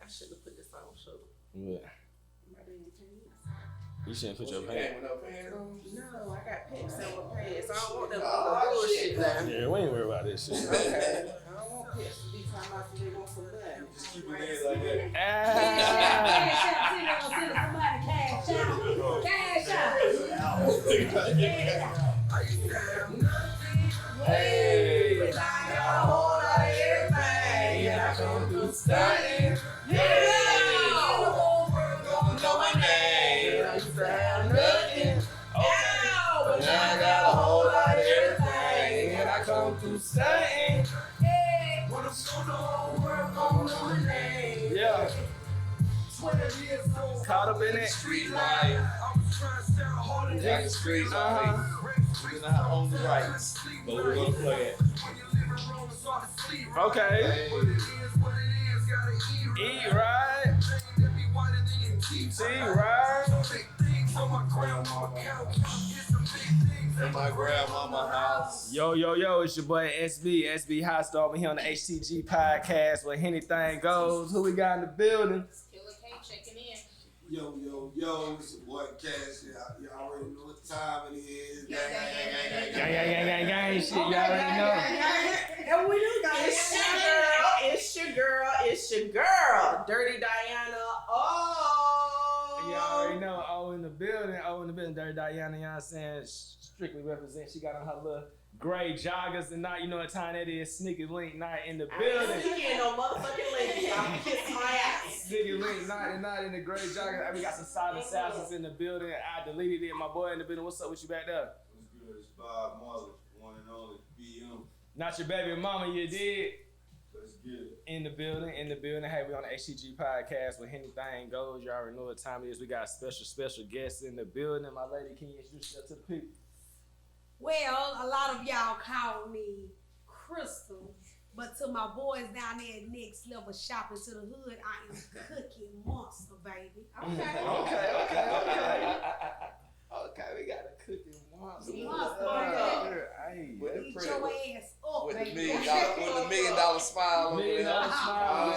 I should have put this on, shoulder. What? My damn pants. You shouldn't put your With pants. no pants on? No, I got pants on my pants. I don't want them little bullshit now. Yeah, we ain't worried about this shit. Okay. I don't want pants to be talking about they want some money. Just keep your legs like that. Hey. I got a whole lot of everything. And I come through stunning. Yeah. The whole world gonna know my name. I used to have nothing. Ow, but now I got a whole lot of everything. And I come through stunning. Yeah. When I'm so the whole world gonna know my name. Yeah. 12 years old. Caught up in it. Street life. I was trying to stare hard at Jack Street, we know how to own the rights, but we're gonna play it. Okay. Eat right. See right. In my grandmama house. Yo, it's your boy SB Hot Star. We're here on the HTG podcast where anything goes. Who we got in the building? Killer K checking in. Yo, it's your boy Cash. Y'all already know what time it is. Gang, shit, y'all already know. And we do got it's your girl, Dirty Diana. Oh, Y'all already know. In the building, Dirty Diana, you know what I'm saying? Strictly represent. She got on her little gray joggers tonight. You know what time that is? Sneaky Link night in the building. I ain't no motherfucking lady. I'll kiss my ass. Sneaky Link night in the gray joggers. We got some silent assassins in the building. I deleted it. My boy in the building. What's up with you back there? What's good? It's Bob Marley, one and only BM. Not your baby mama, you did. Let's get it. In the building. Hey, we on the HTG podcast where anything goes. You already know what time it is. We got special guests in the building. My lady, can you introduce yourself to the people? Well, a lot of y'all call me Crystal, but to my boys down there at Next Level Shopping to the Hood, I am Cookie Monster, baby. Okay, we got a cooking monster. Hey, Eat your ass up, With the baby. $1 million smile over $1 million there. smile,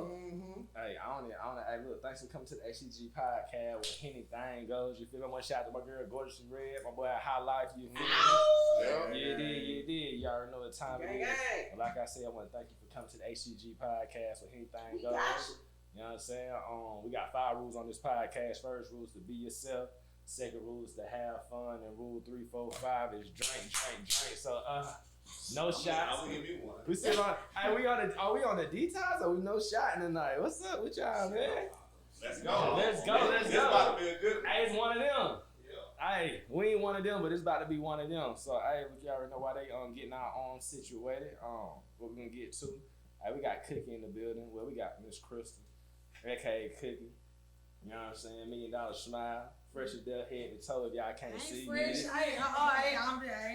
Mhm. Hey, hey, look, thanks for coming to the HTG podcast where anything goes. You feel me? One shout out to my girl, Gorgeous and Red, my boy, High Life, you feel me? You did. Y'all already know what time it is. And like I said, I want to thank you for coming to the HTG podcast where anything goes. You know what I'm saying? We got 5 rules on this podcast. First rule is to be yourself. Second rule is to have fun. And rule 3, 4, 5 is drink. So, no shots. I'm gonna give you one. We still on. Hey, are we on the detox or we no shotting tonight? What's up with y'all, man? Let's go. Let's go. It's about to be a good one. Hey, it's one of them. Yeah. Hey, we ain't one of them, but it's about to be one of them. So, hey, we already know why they getting our own situated. What we gonna get to? Hey, we got Cookie in the building. Well, we got Miss Crystal, aka Cookie. You know what I'm saying? $1 million smile, fresh as death, head to toe. If y'all can't see Fresh. you. This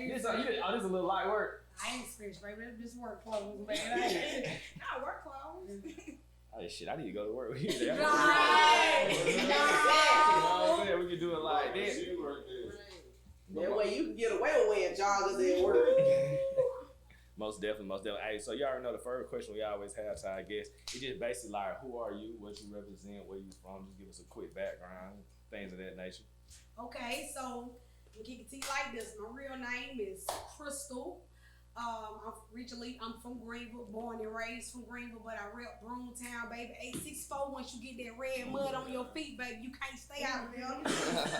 This is a little light work. I ain't fresh, baby. This work clothes, man. Not work clothes. Oh shit, I need to go to work with you. You know Right. what I'm saying? We can do it like this. That way you can get away with wearing joggers at work. Most definitely. Hey, so you already know the first question we always have to our guests. It's just basically like, who are you, what you represent, where you from. Just give us a quick background, things of that nature. Okay, so we kick it to you like this. My real name is Crystal. I'm from Greenville, born and raised from Greenville, but I rep Broomtown, baby. 864. Once you get that red mud on your feet, baby, you can't stay out of there.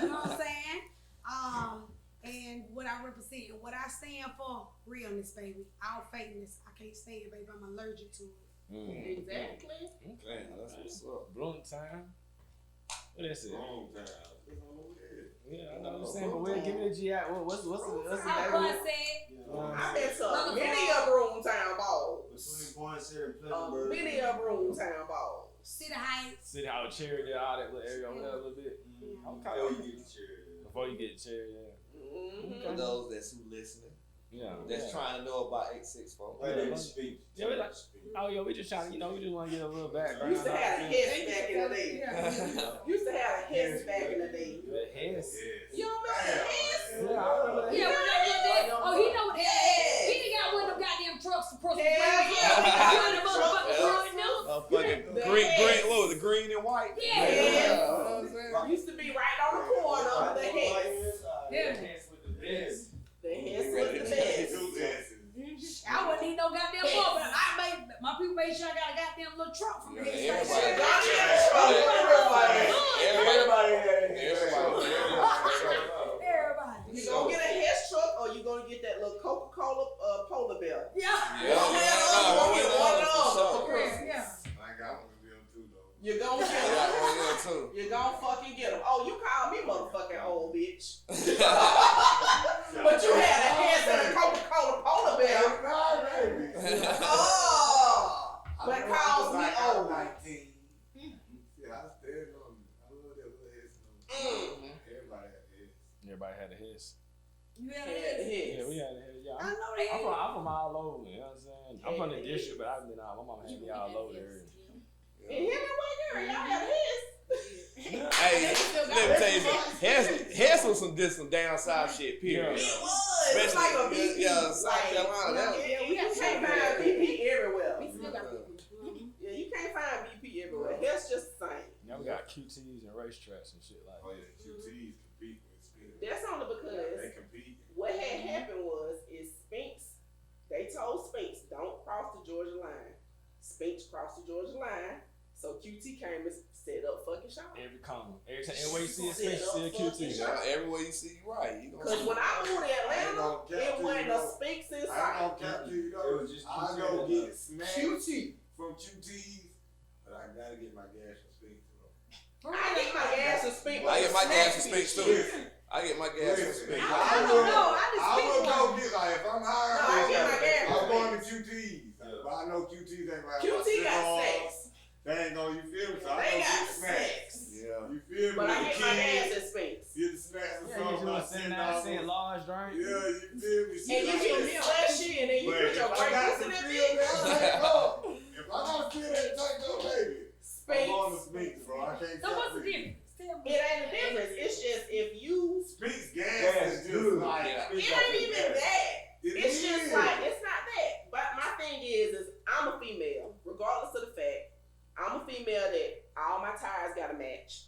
You know what I'm saying? And what I represent, what I stand for, realness, baby. All fakeness, I can't stand it, baby. I'm allergic to it. Exactly. Okay, that's what's up. Broomtown. What is it? Yeah, I know what you're saying, but we'll give me the GI. What's the How name? I said, I've been to many of Broomtown balls. Between Poindexter and Pleasantsburg. Many of Broomtown balls. City Heights. City Hall, Charity, all that little area over there a little bit. Before you get the chair. Before you get Charity, yeah. For those that's who listening, Yeah. that's trying to know about 864. Wait, let me speak. Yeah, we like, oh yeah, we just trying to, we just want to get a little background. Used to have a hiss back in the day. Used to have a hiss back in the day. The hiss. You don't remember the hiss? Yeah, I remember that. Yeah, we know what that. Oh, he know what that is. He ain't got one of them goddamn trucks for Crystal. Hell yeah. You in the motherfucking truck, no? fucking The green, heads. what was it, green and white? Yeah. You know what I'm saying? Used to be right on the corner of the heads. Yeah. with the best. The heads was the best. I wouldn't need no goddamn more, but my people made sure I got a goddamn little truck from Yeah, here. Everybody. You gonna get a Hess truck or you gonna get that little Coca-Cola polar bear? Yeah. You gonna get one of them for Yeah. Christmas. Yeah. I got one of them too, though. You gonna get them. You gonna fucking get them. Oh, you call me motherfucking old bitch. But you had a Hess and a Coca-Cola polar bear. Oh, but calls me old. 19. Yeah, I stand on it. I love that little head. Everybody had a head. Everybody had a hiss. You had Had a the hit. Yeah, Hess. we had a hiss. Yeah, I know they I'm had. from all over. You know what I'm saying? I'm from the district, but I've been out. My mama had me all over there. And him and White Girl, y'all had a Hess. Hey, let me tell you something. Hess was some down south shit, period. It was. It was like a BP. Yeah, South Carolina. That was- You can't find BP everywhere. We still got people. Yeah, you can't find BP everywhere. Hess just the same. Now we got QTs and racetracks and shit like Oh, that. yeah, QTs compete with Spin. That's only They because compete. what had happened is Spinks, they told Spinks, don't cross the Georgia line. Spinks crossed the Georgia line, so QT came and set up fucking shop. Every corner. Everywhere you see a Set space, up see a fucking QT. shop. Everywhere you see, you right. You Cause gonna when I moved to Atlanta, gonna cap it to wasn't you, a though. Spinks in I ain't sight. gonna cap to you, It though. was just I QT go and get snacks QT. from QTs, but I gotta get my gas from Spinks, though. I get my gas and Spinks. I get my gas from Spinks too. Listen, I get my gas from listen, Spinks. I don't know. I just I speak will go one. get, like, if I'm hiring, No, I get my gas I'm from going to QTs. But I know QTs ain't gonna have my QT shit got on. snacks. They ain't gonna, you feel me? So I They go got get snacks. snacks. Yeah. You feel me? But I The get my gas kids at Spinks. Get the snacks or Yeah, something. you do a about $79 large drink. Yeah, you feel me? And you get slushy and then you But put if your I breakfast got in some that chill bitch. down, tank up. If I got to fill that tank up, baby, I'm going to Spinks. Spinks, bro. I can't So what's the difference? Tell me. It ain't a difference. It's just if you. Spinks gas Gas is just good. like. Yeah. It ain't even that. It It's is. just like it's not that. But my thing is I'm a female, regardless of the fact. I'm a female that all my tires gotta match.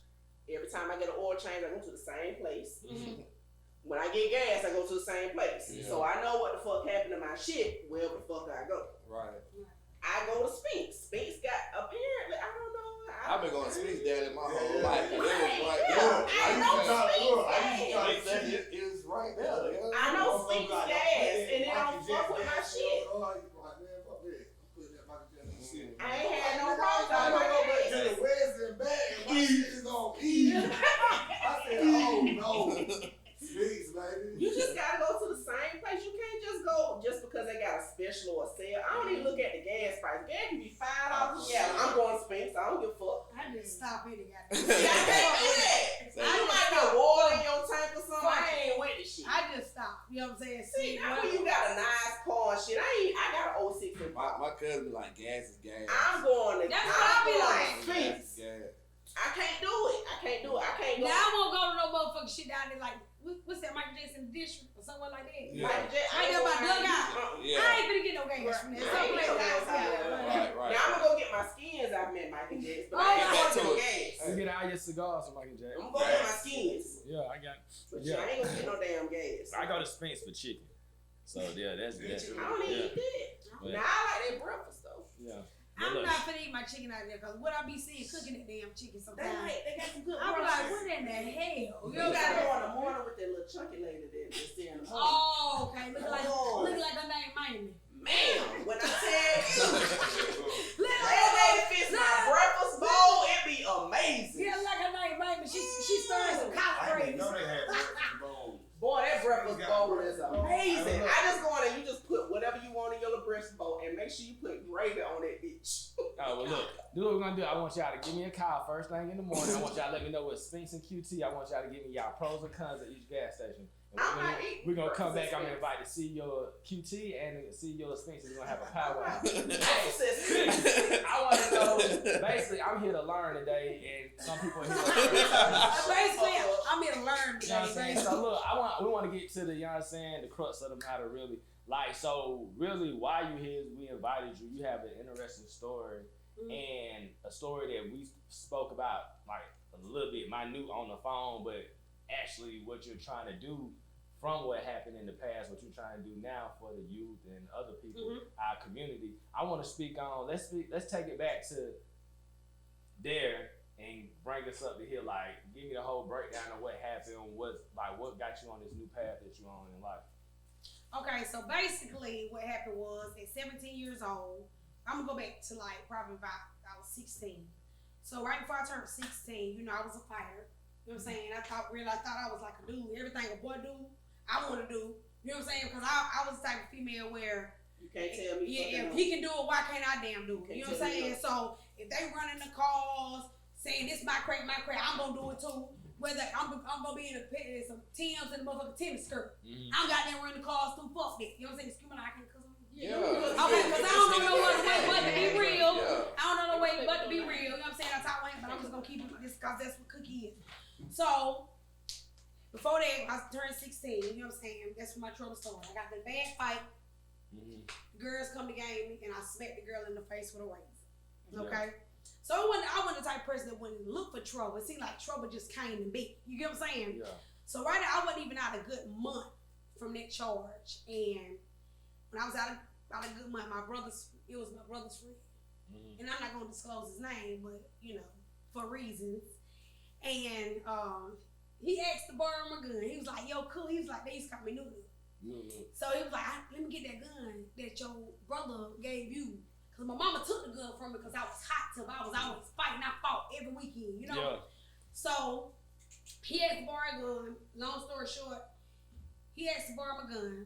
Every time I get an oil change, I go to the same place. When I get gas, I go to the same place. Yeah. So I know what the fuck happened to my shit wherever the fuck I go. Right. I go to Spinks. Spinks got apparently I don't know. I've been going to Spinks down in my whole Yeah. life. It was right Yeah. there. I used to try to look. I used to try to It say it. it was right there. Yeah. I know Spinks gas and they don't fuck with my shit. Oh, you like, man, fuck that. I'm putting that Michael Jackson shit. I ain't had no problems I on know my go back to gas. the west and back, and my shit is on E. I said, oh no. Spinks, baby. You just gotta go to the same place. You can't just go just because they got a special or a sale. I don't even look at the gas price. Gas can be $5. Yeah, I'm going to Spinks. I don't give a fuck. I just stop any Yeah, goddamn. I can't do that. You might got water in your tank or something. I ain't with the shit. I just stop. You know what I'm saying? See, now when you got a nice car and shit, I got an 06 in My cousin be like, gas is gas. I'm going to That's what I be like. Spinks. Gas. I can't do it. I can't do it. I can't go. Now I won't go to no motherfucking shit down there like what's that Michael Jackson district or somewhere like that. Yeah. Like, I ain't got my dugout. Yeah. I ain't finna get no gas from there. Some place else. Right. Now I'm gonna go get my skins out of Michael Jackson, but Oh, I ain't yeah. going to the gas. You get all your cigars from Michael Jackson. I'm gonna go get my skins. Yeah, I got. But Yeah. I ain't gonna get no damn gas. I go to Spinks for chicken. So yeah, that's I don't even eat that. Yeah. Now I like that breakfast though. Yeah. I'm Look. not finna eat my chicken out there because what I be seeing cooking that damn chicken sometimes. They got some good I'm like, breakfast. what in the hell? You You know what gotta I'm go in saying? the morning with that little chunky lady that's there in the morning. Oh, okay. Look Oh. like her name Mamie. Man, when I tell you, Look that lady fits my breakfast bowl, it be amazing. Yeah, like her name Mamie. She stirring some I cockroaches. didn't know they had breakfast bowls. Boy, that breakfast bowl is amazing. Oh. I just go in and you just put whatever you want in your little breakfast bowl and make sure you put gravy on that bitch. Oh well, look. Do what we're gonna do. I want y'all to give me a call first thing in the morning. I want y'all to let me know what Spinks and QT. I want y'all to give me y'all pros and cons at each gas station. And I might eat we're gonna come back. breakfast I'm at gonna invite to see your QT and see your Spinks. We're gonna have a powwow. I want to know. Basically, I'm here to learn today, and some people are here to learn. Basically, I'm here to learn You know what I'm saying? today. So look, we want to get to the, you know what I'm saying, the crux of the matter really. Like, so really why you here is we invited you. You have an interesting story and a story that we spoke about like a little bit minute on the phone, but actually what you're trying to do from what happened in the past, what you're trying to do now for the youth and other people, our community. I want to speak on. Let's take it back to there and bring us up to here. Like, give me the whole breakdown of what happened. What got you on this new path that you're on in life? Okay, so basically what happened was at 17 years old, I'm gonna go back to like probably about I was 16. So right before I turned 16, you know, I was a fighter. You know what I'm saying? I thought I was like a dude. Everything a boy do, I want to do. You know what I'm saying? Because I was the type of female where You can't tell me. if he can do it, why can't I damn do it? You know what I'm saying? So if they running the cars saying this my crack, I'm gonna do it too. Whether I'm gonna be in some Tim's and a motherfucking tennis skirt. I'm got there running the cars through fuck that. You know what I'm saying? Excuse me, I can cause okay, because I don't know no other way but to be real. I don't know no way but to be real. You know what I'm saying? That's how I am, but I'm just gonna keep it this because that's what Cookie is. So before that, I turned 16. You know what I'm saying? That's when my trouble started. I got the bad fight. Girls come to game me, and I smacked the girl in the face with a razor. Okay. So I wasn't the type of person that wouldn't look for trouble. It seemed like trouble just came and beat. You get what I'm saying? Yeah. So right now, I wasn't even out a good month from that charge. And when I was out a good month, it was my brother's friend. And I'm not going to disclose his name, but, you know, for reasons. And he asked to borrow my gun. He was like, yo, cool. He was like, they used to call me Noodle. So he was like, let me get that gun that your brother gave you. Because my mama took the gun from me because I was hot till I was always fighting. I fought every weekend, you know? Yeah. So he asked to borrow a gun. Long story short, he asked to borrow my gun.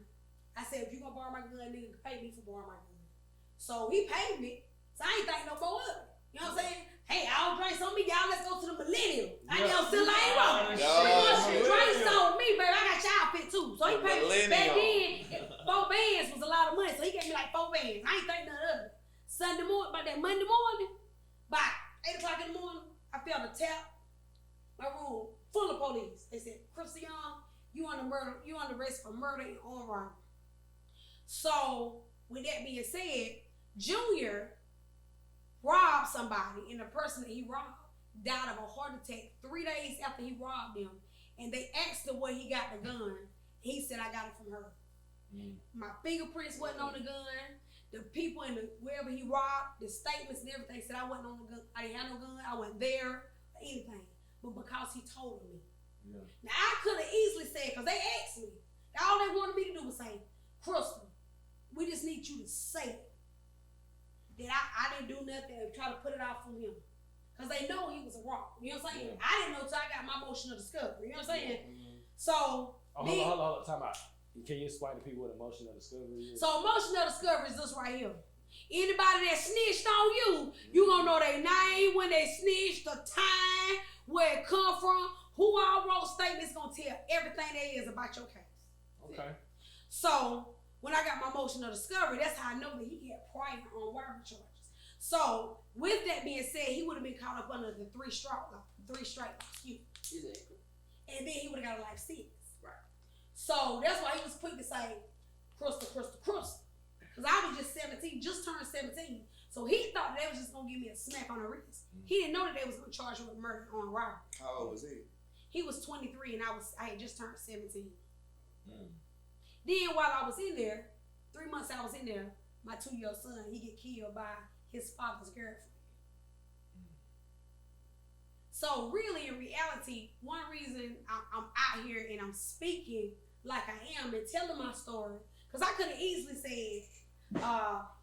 I said, if you gonna borrow my gun, nigga, pay me for borrowing my gun. So he paid me. So I ain't think no more of it. You know what I'm saying? Hey, I don't drink on me, y'all. Let's go to the Millennium. I still ain't wrong. Drinks on me, baby. I got child fit too. So he paid me. Back then, 4 bands was a lot of money. So he gave me like 4 bands. I ain't think nothing of it. Sunday morning, by that Monday morning, by 8 o'clock in the morning, I felt a tap. My room full of police. They said, Crystal Young, you on the arrest for murder and armed robbery. So with that being said, Junior robbed somebody, and the person that he robbed died of a heart attack 3 days after he robbed them. And they asked him where he got the gun. He said, I got it from her. My fingerprints wasn't on the gun. The people in wherever he robbed, the statements and everything said I wasn't on the gun. I didn't have no gun. I wasn't there or anything. But because he told me. Yeah. Now I could have easily said, because they asked me. All they wanted me to do was say, Crystal, we just need you to say it. That I didn't do nothing to try to put it out from him. Because they know he was a rock. You know what I'm saying? Yeah. I didn't know till I got my motion of discovery. You know what I'm saying? So. Hold on. Time out. Can you explain to people what emotional discovery is? So emotional discovery is this right here. Anybody that snitched on you, you gonna know their name, when they snitched, the time, where it come from, who all wrote statements gonna tell everything there is about your case. Okay. So when I got my emotional discovery, that's how I know that he had prior on robbery charges. So with that being said, he would have been caught up under the 3 strike law. Exactly. And then he would have got a life sentence. So that's why he was quick to say, Crystal. Because I was just 17, just turned 17. So he thought they was just going to give me a smack on the wrist. He didn't know that they was going to charge him with murder on robbery. How old was he? He was 23 and I had just turned 17. Then while I was in there, 3 months I was in there, my 2-year-old son, he get killed by his father's girlfriend. So really, in reality, one reason I'm out here and I'm speaking like I am and telling my story, because I could have easily said,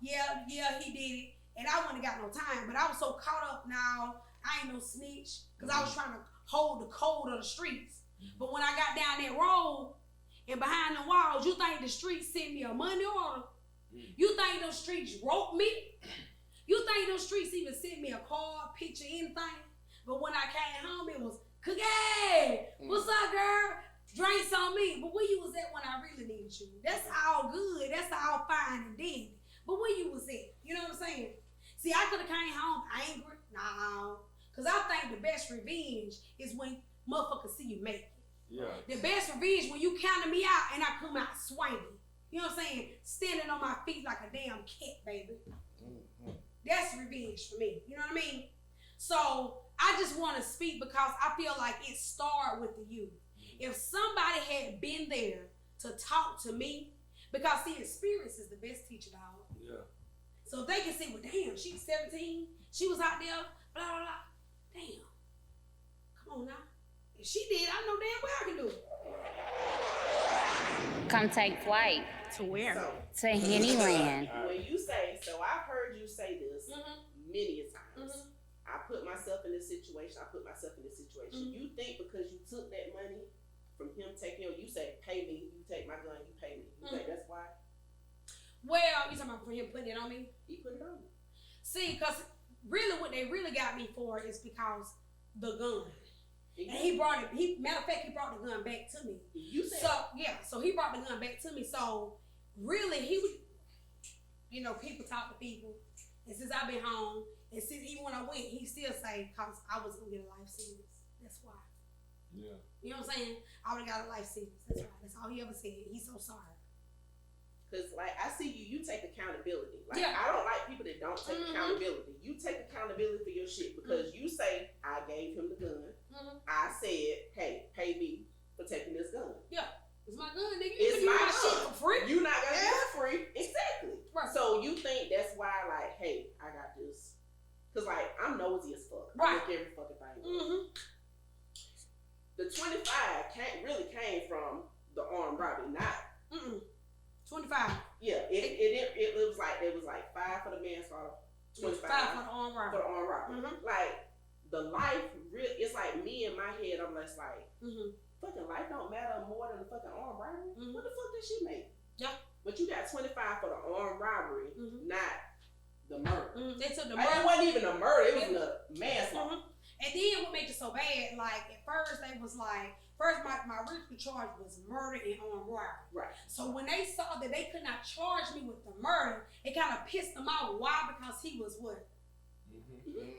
yeah, he did it, and I wouldn't have got no time. But I was so caught up now, I ain't no snitch, because I was trying to hold the code of the streets. But when I got down that road and behind the walls, you think the streets sent me a money order? You think those streets wrote me? You think those streets even sent me a card, picture, anything? But when I came home, it was, Cookie, what's up, girl? Drinks on me. But where you was at when I really needed you? That's all good. That's all fine and dandy. But where you was at? You know what I'm saying? See, I could have came home angry. No. Because I think the best revenge is when motherfuckers see you make it. Yeah. The best revenge when you counted me out and I come out swinging. You know what I'm saying? Standing on my feet like a damn cat, baby. That's revenge for me. You know what I mean? So I just want to speak because I feel like it started with the youth. If somebody had been there to talk to me, because the experience is the best teacher, dog. Yeah. So they can say, well, damn, she's 17. She was out there, blah, blah, blah. Damn. Come on now. If she did, I know damn well I can do it. Come take flight To where? to Hennyland. When you say, so I've heard you say this many a times. I put myself in this situation. You think because you took that money from him taking you say, pay me, you take my gun, you pay me. You think that's why? Well, you talking about for him putting it on me? He put it on you. See, because really what they really got me for is because the gun. And he brought it, matter of fact, he brought the gun back to me. You said so he brought the gun back to me. So really he would, you know, people talk to people. And since I've been home, and since even when I went, he still say, cause I was gonna get a life sentence. That's why. Yeah. You know what I'm saying? I would've got a life sentence. That's right. That's all he ever said. He's so sorry. Cause like I see you take accountability. Like Yeah. I don't like people that don't take accountability. You take accountability for your shit because you say I gave him the gun. I said, hey, pay me for taking this gun. Yeah, it's my gun, nigga. It's You my can use my shit gun. for free. You're not gonna get it free. Exactly. Right. So you think that's why, like, hey, I got this. Cause like I'm nosy as fuck. Right. I look every fucking thing. The 25 really came from the armed robbery, not 25. yeah. It was like 5 for the manslaughter, 25 5 for the armed for robbery. the armed robbery. Like the life, it's like me in my head. I'm just like, fucking life don't matter more than the fucking armed robbery. What the fuck did she make? Yeah. But you got 25 for the armed robbery, not the murder. They took the Like, murder. it wasn't even a murder. It was a manslaughter. And then what made it so bad, like at first they was like, my original charge was murder and armed robbery. Right. So when they saw that they could not charge me with the murder, it kind of pissed them off. Why? Because he was what?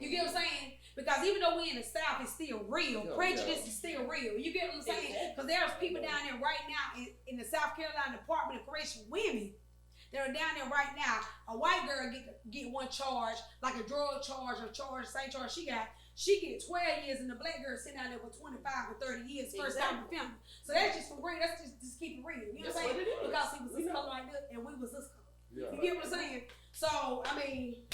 You get what I'm saying? Because even though we in the South, it's still real. Prejudice is still real. You get what I'm saying? Because there's people down there right now in the South Carolina Department of Correction, women that are down there right now. A white girl get one charge, like a drug charge or same charge she got. She get 12 years, and the black girl sitting down there with 25 or 30 years, first time offender. So that's just for real. That's just keep it real. You know what I'm saying? Because he was this color like this, and we was this color. Yeah. You get what I'm saying? So I mean,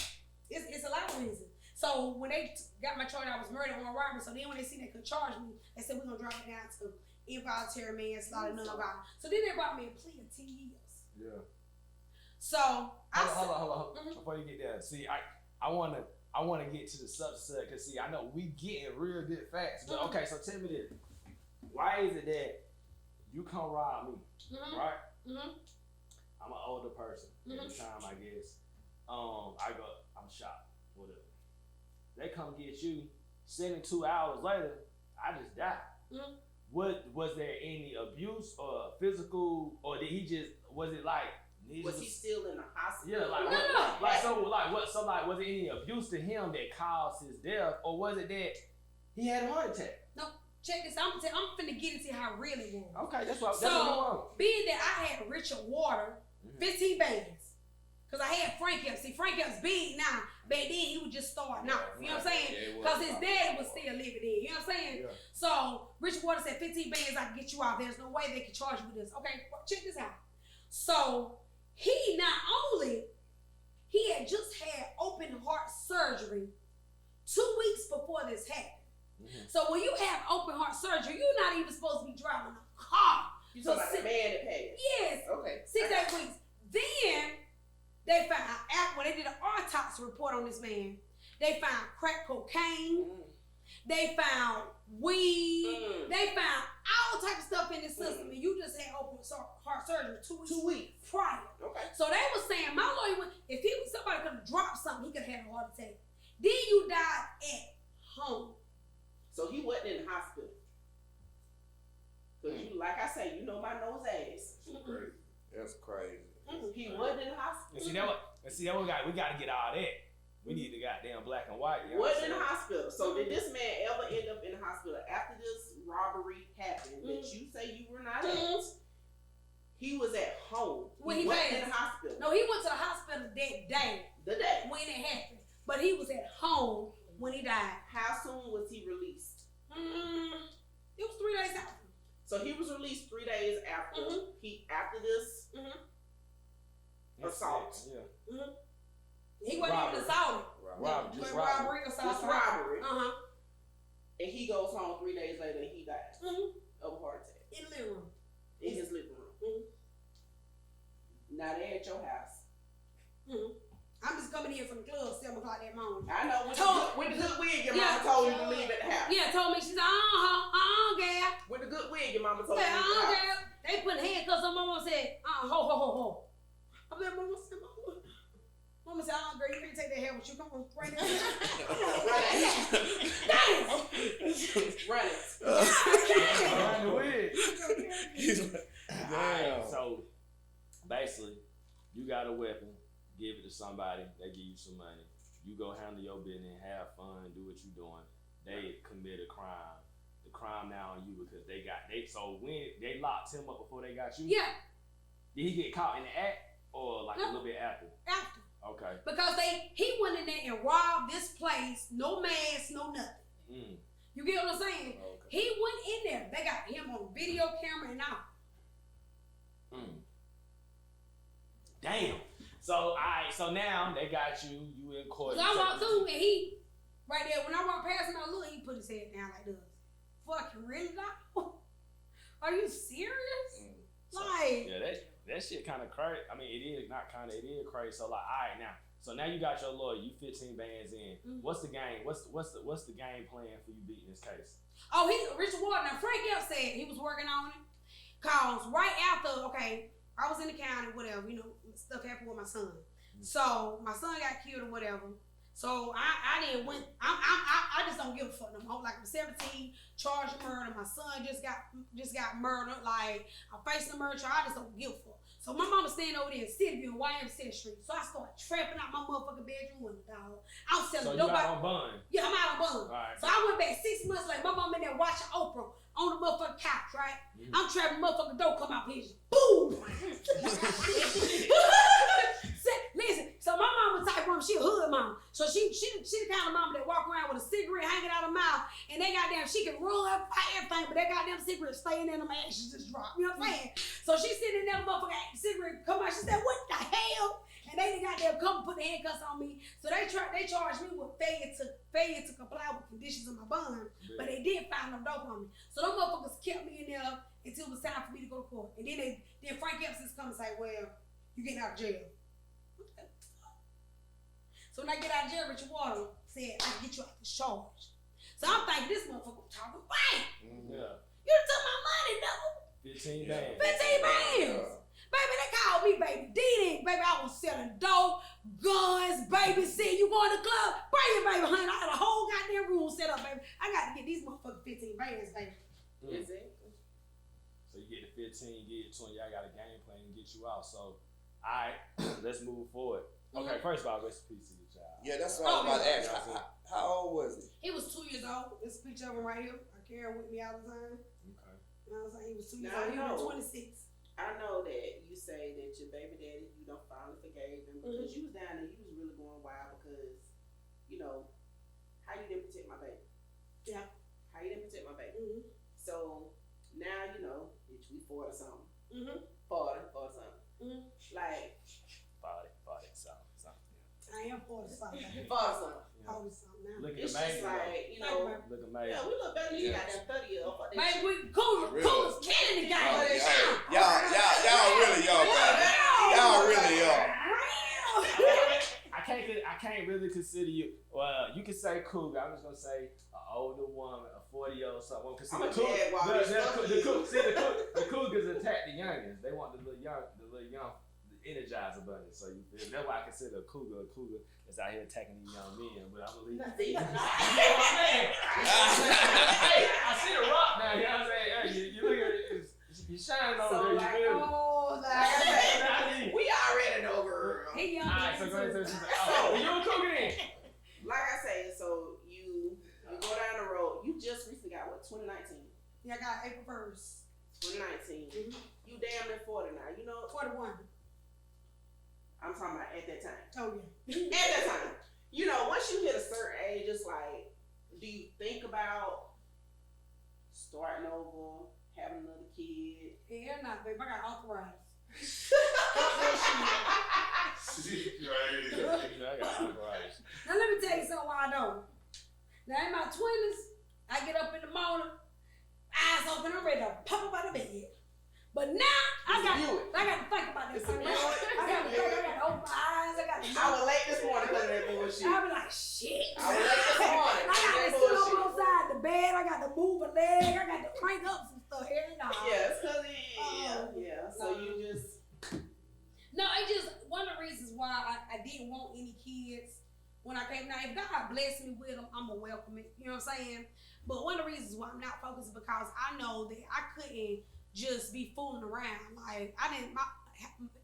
it's a lot of reasons. So when they got my charge, I was murder on robbery. So then when they see they could charge me, they said we're gonna drop it down to involuntary manslaughter, non-violent. So then they brought me a plea of 10 years. Yeah. So Hold on. Before you get there, see, I wanna get to the substance because see, I know we getting real good facts. But okay, so tell me this: why is it that you come rob me, right? I'm an older person at the time, I guess. I'm shocked, whatever. They come get you. 72 hours later, I just died. What was there any abuse or physical, or did he just? Was it like? Was he still in the hospital? Yeah, like was it any abuse to him that caused his death, or was it that he had a heart attack? No, check this. I'm finna get into how it really was. Okay, that's what we So want. being that I had Richard Water, 15 bands, cause I had Frank Epps. See, Frank Epps big now. Back then he was just starting out. You know what I'm saying? Cause his daddy was still living there. You know what I'm saying? Yeah. So Richard Water said 15 bands, I can get you out. There's no way they can charge you with this. Okay, check this out. So he had just had open heart surgery 2 weeks before this happened. So when you have open heart surgery, you're not even supposed to be driving a car. You talking about the man that paid? Yes. Okay. 6-8 weeks. Then they found when they did an autopsy report on this man, they found crack cocaine. They found weed. They found all type of stuff in the system, and you just had open heart surgery 2 weeks prior. Okay. So they were saying my lawyer, if somebody could have dropped something, he could have had a heart attack. Then you died at home. So he wasn't in the hospital. Cause you, like I say, you know my nose ass. That's crazy. He wasn't in the hospital. And see that we gotta get all that. We need the goddamn black and white. You know Wasn't in the hospital. So did this man ever end up in the hospital after this robbery happened that you say you were not at? He was at home. When he he wasn't passed. in the hospital. No, he went to the hospital that day. The day. When it happened. but he was at home when he died. How soon was he released? It was 3 days after. So he was released 3 days after after this assault. Yeah. He wasn't even assaulted. Just Robbery or assault. Just robbery. Uh-huh. And he goes home 3 days later and he dies of a heart attack. In the living room. In his living room. Now they at your house. I'm just coming in from the club 7 o'clock that morning. I know with the good wig your mama told you to leave at the house. Yeah, told me, she said, girl. With the good wig your mama told Yeah, you to leave at the house. girl. They put handcuffs on my mama said, ho. I'm like, mama said, Mama said, girl, you can't take that hair with you. Come on, right there. Run it. Run the wig. Damn. Alright, so basically, you got a weapon, give it to somebody, they give you some money. You go handle your business, have fun, do what you're doing. They commit a crime. The crime now on you because so when they locked him up before they got you? Yeah. Did he get caught in the act or like a little bit after? After. Okay. Because he went in there and robbed this place, no mask, no nothing. You get what I'm saying? Okay. He went in there. They got him on video camera and all. Damn. So so now they got you in court. So I walked through and he, right there, when I walked past him, I looked, he put his head down like this. Fucking really, dog? Are you serious? Like, yeah, that shit kind of crazy. I mean, it is not kind of, it is crazy. So like, all right, so now you got your lawyer. You 15 bands in. What's the game? What's the game plan for you beating this case? Oh, Richard Ward. Now Frank Epps said he was working on it. Cause right after, I was in the county, whatever, stuff happened with my son. So my son got killed or whatever. So I didn't went. I just don't give a fuck no more. Like I'm 17, charged with murder. My son just got murdered. Like I'm facing a murder trial. I just don't give a fuck. So my mama staying over there in Cityville, YMCA Street. So I started trapping out my motherfucking bedroom window, dog. I was selling dope. So you out on bond? Yeah, I'm out on bond. Right. So I went back 6 months later. My mama in there watching Oprah on the motherfucking couch, right? I'm trapping motherfucking dope, come out here, boom. Listen, so my mama type woman, she a hood mama. So she the kind of mama that walk around with a cigarette hanging out her mouth, and they goddamn, she can roll up everything, but that goddamn cigarette staying in them ashes just drop. You know what I'm saying? So she sitting in there, motherfucking cigarette come out. She said, "What the hell?" And they goddamn come put the handcuffs on me. So they charged me with failure to comply with conditions of my bond, but they did find no dope on me. So those motherfuckers kept me in there until it was time for me to go to court. And then Frank Epps come and say, "Well, you getting out of jail." So when I get out of jail, Richard Water said, "I can get you out the charge." So I'm thinking this motherfucker talking right. Yeah. You done took my money, though. 15 bands. 15 bands. Baby, they called me Baby Dee. Baby, I was selling dope, guns, baby. See, you going to the club? Bring your baby, honey. I had a whole goddamn room set up, baby. I got to get these motherfucking 15 bands, baby. Exactly. So you get the 15, get the 20. I got a game plan to get you out. So, all right, let's move forward. Okay, first of all, rest in peace to the child. Yeah, that's what I was about to ask. How old was he? He was 2 years old. This picture of him right here. I carry him with me all the time. Okay. You know what I'm saying? He was 2 years Now, old. He I was know. 26. I know that you say that your baby daddy, you don't finally forgave him because you was down there, you was really going wild because, how you didn't protect my baby. Yeah. How you didn't protect my baby. So now, bitch, we 40 something. 40 or something. Like, 40, something. I am 40 something. 40 something. 40 something now. Look at It's the just man. like, Look amazing. yeah, we look better than you got that 30 year old. Baby, we coolest killing the game. Y'all really young, man. Y'all really young. I can't really consider you. Well, you can say cougar. I'm just gonna say an older woman, a 40-year-old something. Cause the cougars attack the youngins. They want the little young, the energizer bunny. So you feel that's why I consider a cougar. A cougar is out here attacking these young men. But I'm gonna leave. You know what I'm saying? Hey, I see the rock now. You know what I'm saying? Hey, you look at it. You shine over there. You feel me? We already know, girl. He young. Alright, so go ahead. So you a cougar then? Like I say, so you go down the road. You just recently got 2019. Yeah, I got April 1st. 2019. You damn near 40 now. 41. I'm talking about at that time. Oh, yeah. At that time. you know, once you hit a certain age, it's like, do you think about starting over, having another kid? Yeah, nah, babe, I got arthritis. I got arthritis. Now let me tell you something why I don't. Now in my 20s, I get up in the morning, eyes open, I'm ready to pop up out of bed. But now I got to think about this. I got to open my eyes. I was late this morning because of that bullshit. I be like, shit. I was late this morning. I got to sit up on side the bed. I got to move a leg. I got to crank up some stuff here and there. Yeah, it's because yeah. So you just. No, it just one of the reasons why I didn't want any kids when I came. Now, if God bless me with them, I'm gonna welcome it. You know what I'm saying? But one of the reasons why I'm not focused is because I know that I couldn't just be fooling around. Like I didn't. My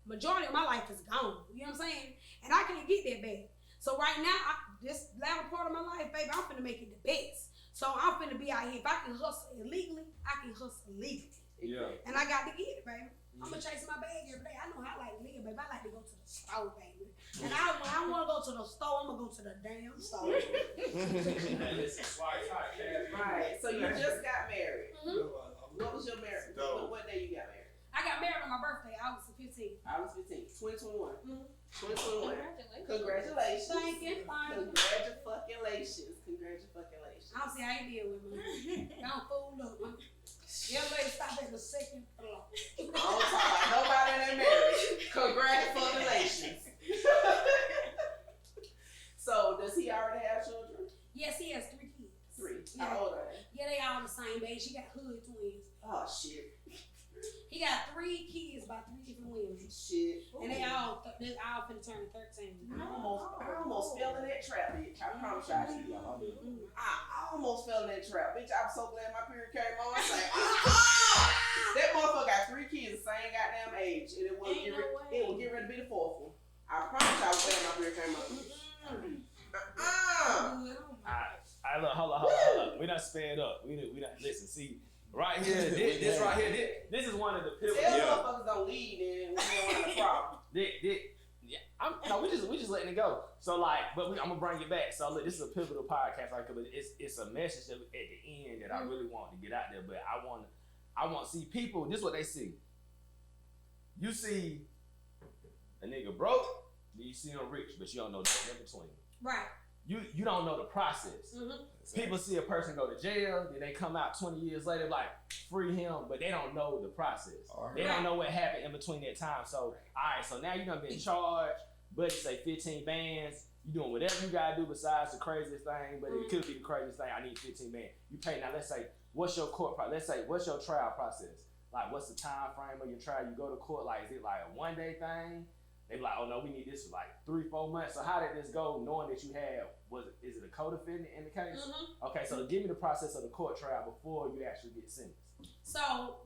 majority of my life is gone. You know what I'm saying? And I can't get that back. So right now, this latter part of my life, baby, I'm finna make it the best. So I'm finna be out here. If I can hustle illegally, I can hustle legally. Yeah. And I got to get it, baby. I'm gonna chase my bag every day. I know how I like to live, baby. I like to go to the store, baby. And when I want to go to the store, I'm gonna go to the damn store. Right. So you just got married. Mm-hmm. What was your marriage? What day you got married? I got married on my birthday, August 15th. August 15th, 2021. Mm-hmm. 2021. Congratulations. Thank you. Congratulations. Congratulations. I don't see how you deal with me. Don't fool up. Young lady, stop at the second floor. I don't talk about nobody in their marriage. Congratulations. So, does he already have children? Yes, he has 3 kids. 3. Yeah. How old are they? Yeah, they all the same age. He got hood twins. Oh, shit. He got 3 kids by 3 different women. Shit. And they all finna turn 13. I almost fell in that trap, bitch. I promise you I see y'all. I almost fell in that trap, bitch. I'm so glad my period came on. I was like, that motherfucker got 3 kids the same goddamn age, and it will get ready to be the 4th one. I promise you I was glad my period came on. Alright, look, hold on. We done sped up. We done listen, see. Right here, this right here, this is one of the pivotal. Tell motherfuckers don't lead and we don't have a problem. We just letting it go. So like, but I'm gonna bring it back. So look, this is a pivotal podcast, like, but it's a message that at the end that I really want to get out there. But I want to see people. This is what they see. You see a nigga broke, then you see him rich, but you don't know nothing in between. Right. You don't know the process. Mm-hmm. People see a person go to jail, then they come out 20 years later, like, free him, but they don't know the process. Right. They don't know what happened in between that time. So, alright, so now you done been charged, budget say 15 bands, you doing whatever you gotta do besides the craziest thing, but it could be the craziest thing, I need 15 bands. You pay, now let's say, what's your what's your trial process? Like, what's the time frame of your trial? You go to court, like, is it like a 1-day thing? They be like, oh no, we need this for like 3-4 months. So how did this go, knowing that you had, is it a co-defendant in the case? Mm-hmm. Okay, so give me the process of the court trial before you actually get sentenced. So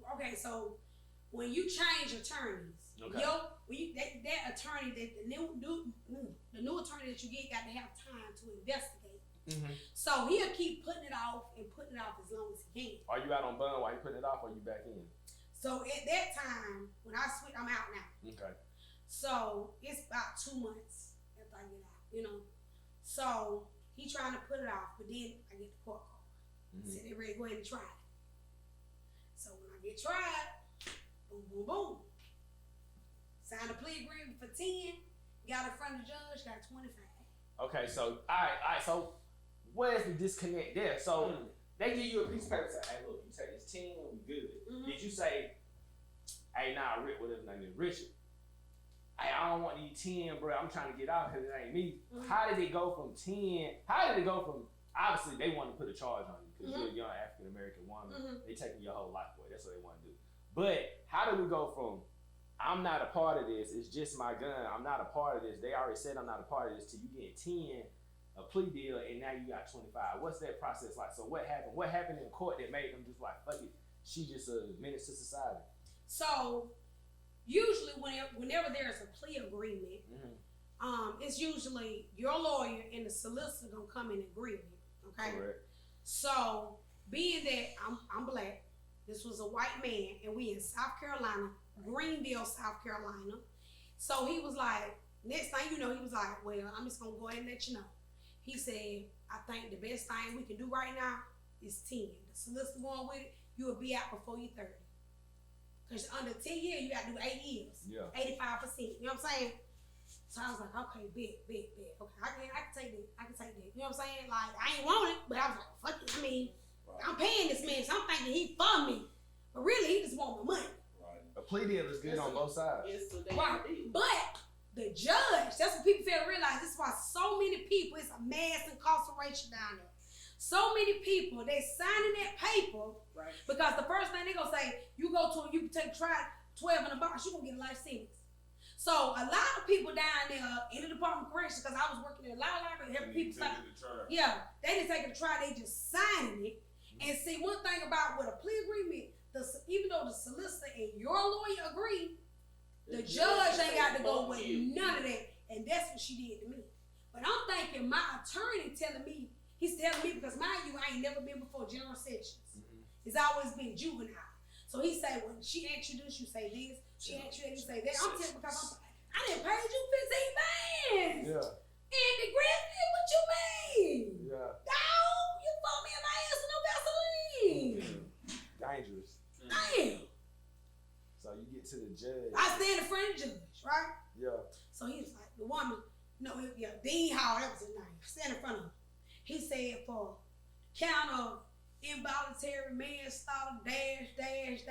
when you change attorneys, that attorney, the new attorney that you get got to have time to investigate. Mm-hmm. So he'll keep putting it off as long as he can. Are you out on bond while you putting it off, or you back in? So at that time, when I switch, I'm out now. Okay. So it's about 2 months after I get out, you know. So he trying to put it off, but then I get the court call. Said they ready to go ahead and try it. So when I get tried, boom, boom, boom. Signed a plea agreement for 10, got in front of the judge, got 25. Okay, so all right. So where's the disconnect there? So they give you a piece of paper, say, hey, look, you take this 10, we good. Mm-hmm. Did you say, hey, nah, Rick, whatever his name is, Richard? Hey, I don't want these 10, bro. I'm trying to get out because it ain't me. Mm-hmm. How did it go from 10? How did it go from, obviously, they want to put a charge on you because you're a young African-American woman. Mm-hmm. They taking your whole life away. That's what they want to do. But how do we go from, I'm not a part of this, it's just my gun, I'm not a part of this, they already said I'm not a part of this, till you get 10, a plea deal, and now you got 25. What's that process like? So what happened? What happened in court that made them just like, fuck it, she just a menace to society? So, usually, whenever there's a plea agreement, it's usually your lawyer and the solicitor gonna come in agreement. Okay. Correct. So, being that I'm black, this was a white man, and we in South Carolina, Greenville, South Carolina. So he was like, next thing you know, he was like, well, I'm just gonna go ahead and let you know. He said, I think the best thing we can do right now is 10. The solicitor going with it, you will be out before you're 30. Because under 10 years, you got to do 8 years. Yeah. 85%. You know what I'm saying? So I was like, okay, bet. Okay, I can take that. You know what I'm saying? Like, I ain't want it, but I was like, fuck it. I mean, I'm paying this man, so I'm thinking he for me. But really, he just want my money. Right. A plea deal is good on both sides. Right. But the judge, that's what people fail to realize. This is why so many people, it's a mass incarceration down there. So many people, they signing that paper because the first thing they gonna say, you take trial 12 in a box, you gonna get a life sentence. So a lot of people down there in the Department of Corrections, because I was working in a lot of libraries, helping people they didn't take it to trial, they just signing it. And see, one thing about with a plea agreement, even though the solicitor and your lawyer agree, the judge ain't got to go with none of that. And that's what she did to me. But I'm thinking my attorney he's telling me, because mind you, I ain't never been before general sessions. It's always been juvenile. So he say, when she introduced you, say this. She asked you, and you say that. I'm telling because I didn't pay you 15 bands. Yeah. Andy Griffin, what you mean? Yeah. Dog, you put me in my ass with no Vaseline. Dangerous. Damn. So you get to the judge. I stand in front of the judge, right? Yeah. So he was like, the woman, Dean Hall, that was his name. I stand in front of him. He said, for count of involuntary manslaughter, dash,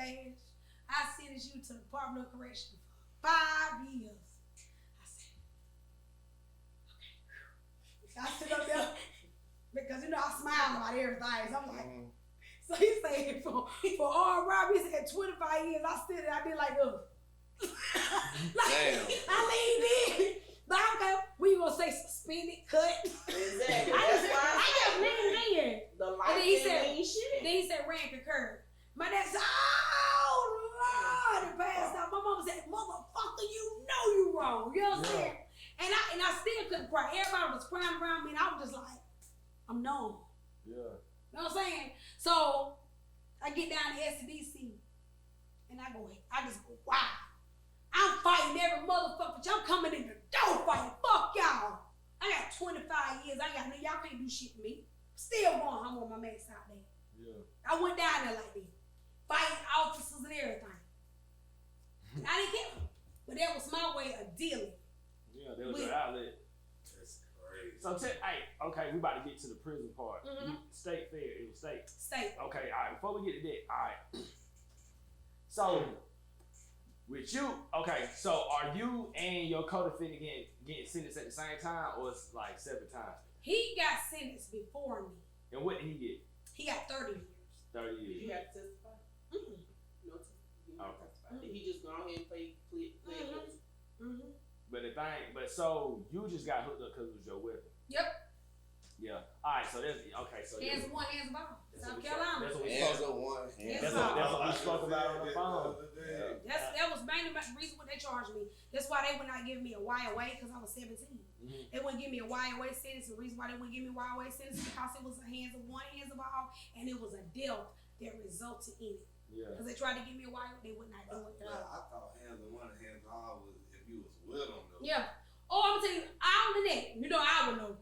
I sentence you to the Department of Correction for 5 years. I said, okay. I stood up there because I smile about everything. So I'm like, so he said for armed robbery, he said 25 years. I stood there, I did like, Damn. I leaned in. But I'm okay. We gonna say suspended, cut. Exactly. I just leaned in. The And life then he said, shit. then he said, ran concurred. My dad said, oh, Lord, it passed out. My mama said, motherfucker, you know you wrong. You know what I'm saying? And I still couldn't cry. Everybody was crying around me, and I was just like, I'm numb. Yeah. You know what I'm saying? So I get down to SDC, and I just go, wow. I'm fighting every motherfucker. I'm coming in the door fighting. Fuck y'all. I got 25 years. Y'all can't do shit to me. Still going home on my max out there. Yeah. I went down there like this, fighting officers and everything. I didn't care, but that was my way of dealing. Yeah, that was your outlet. That's crazy. So okay, we about to get to the prison part. State fair, it was state. State. Okay, all right. Before we get to that, all right. So with you, okay. So are you and your co-defendant getting sentenced at the same time, or it's like separate times? He got sentenced before me. And what did he get? He got 30 years. 30 years. You have to testify? No testify. Did he just go ahead and play guilty? But so you just got hooked up because it was your weapon. Yep. Yeah. All right. So that's okay. So Hands one, hands ball. South Carolina. That's what we Hands spoke. up one. That's what we spoke about on the phone. That was mainly the reason why they charged me. That's why they would not give me a YOA because I was 17. They wouldn't give me a YOA sentence. The reason why they wouldn't give me a YOA sentence is because it was a hands of one, hands of all, and it was a death that resulted in it. Yeah. Because they tried to give me a YOA, they would not do it at all. I thought hands on one and hands all was if you was with them though. Yeah. Oh, I'm gonna tell you, all the that. I would know.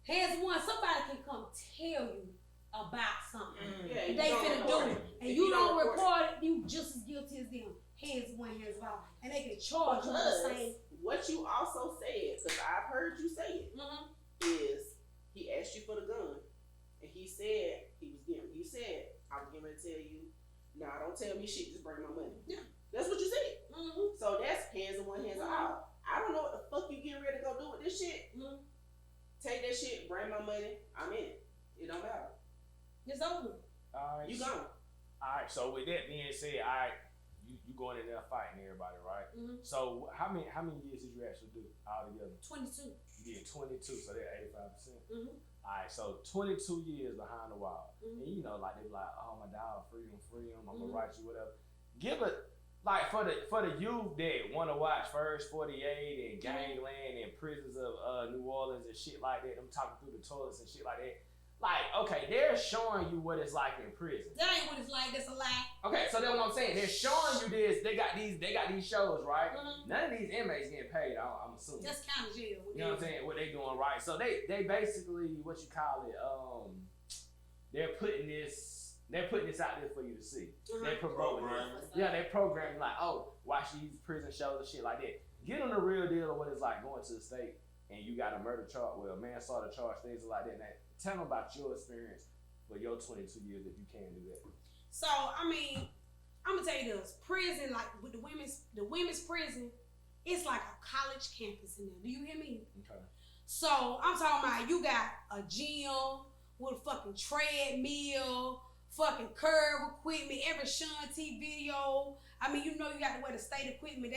Hands one, somebody can come tell you about something. Yeah, They finna do it. And you don't report it, you just as guilty as them. Hands one, hands all. And they can charge you the same. What you also said, because I've heard you say it, is he asked you for the gun. And he said, you said, I was getting ready to tell you, nah, don't tell me shit, just bring my money. Yeah. That's what you said. So that's hands on one, hands on all. I don't know what the fuck you getting ready to go do with this shit. Take that shit, bring my money, I'm in it. It don't matter. It's over. All right. You gone. All right. So with that being said, all right, you going in there fighting everybody, right? So how many years did you actually do altogether? 22. You did 22, so they're 85%. All right, so 22 years behind the wall, and they be like, oh my dog, freedom, I'm gonna write you whatever. Give it like for the youth that wanna watch First 48 and Gangland and Prisons of New Orleans and shit like that. I'm talking through the toilets and shit like that. like, okay, they're showing you what it's like in prison. That ain't what it's like. That's a lie. Okay, so that's what I'm saying. They're showing you this. They got these shows, right? Mhm. None of these inmates getting paid. I'm assuming. That's kind of jail. You know what I'm saying? What they doing, right? So they basically, what you call it, they're putting this out there for you to see. They're promoting it. Yeah, they're programming like, oh, watch these prison shows and shit like that. Get on the real deal of what it's like going to the state and you got a murder charge, well, manslaughter charge, things like that. Now, tell them about your experience for your 22 years if you can do that. So I mean, I'm gonna tell you this: prison, like with the women's prison, it's like a college campus in there. Do you hear me? Okay. So I'm talking about you got a gym with a fucking treadmill, fucking curve equipment, every Shanti video. I mean, you know you got to wear the state equipment.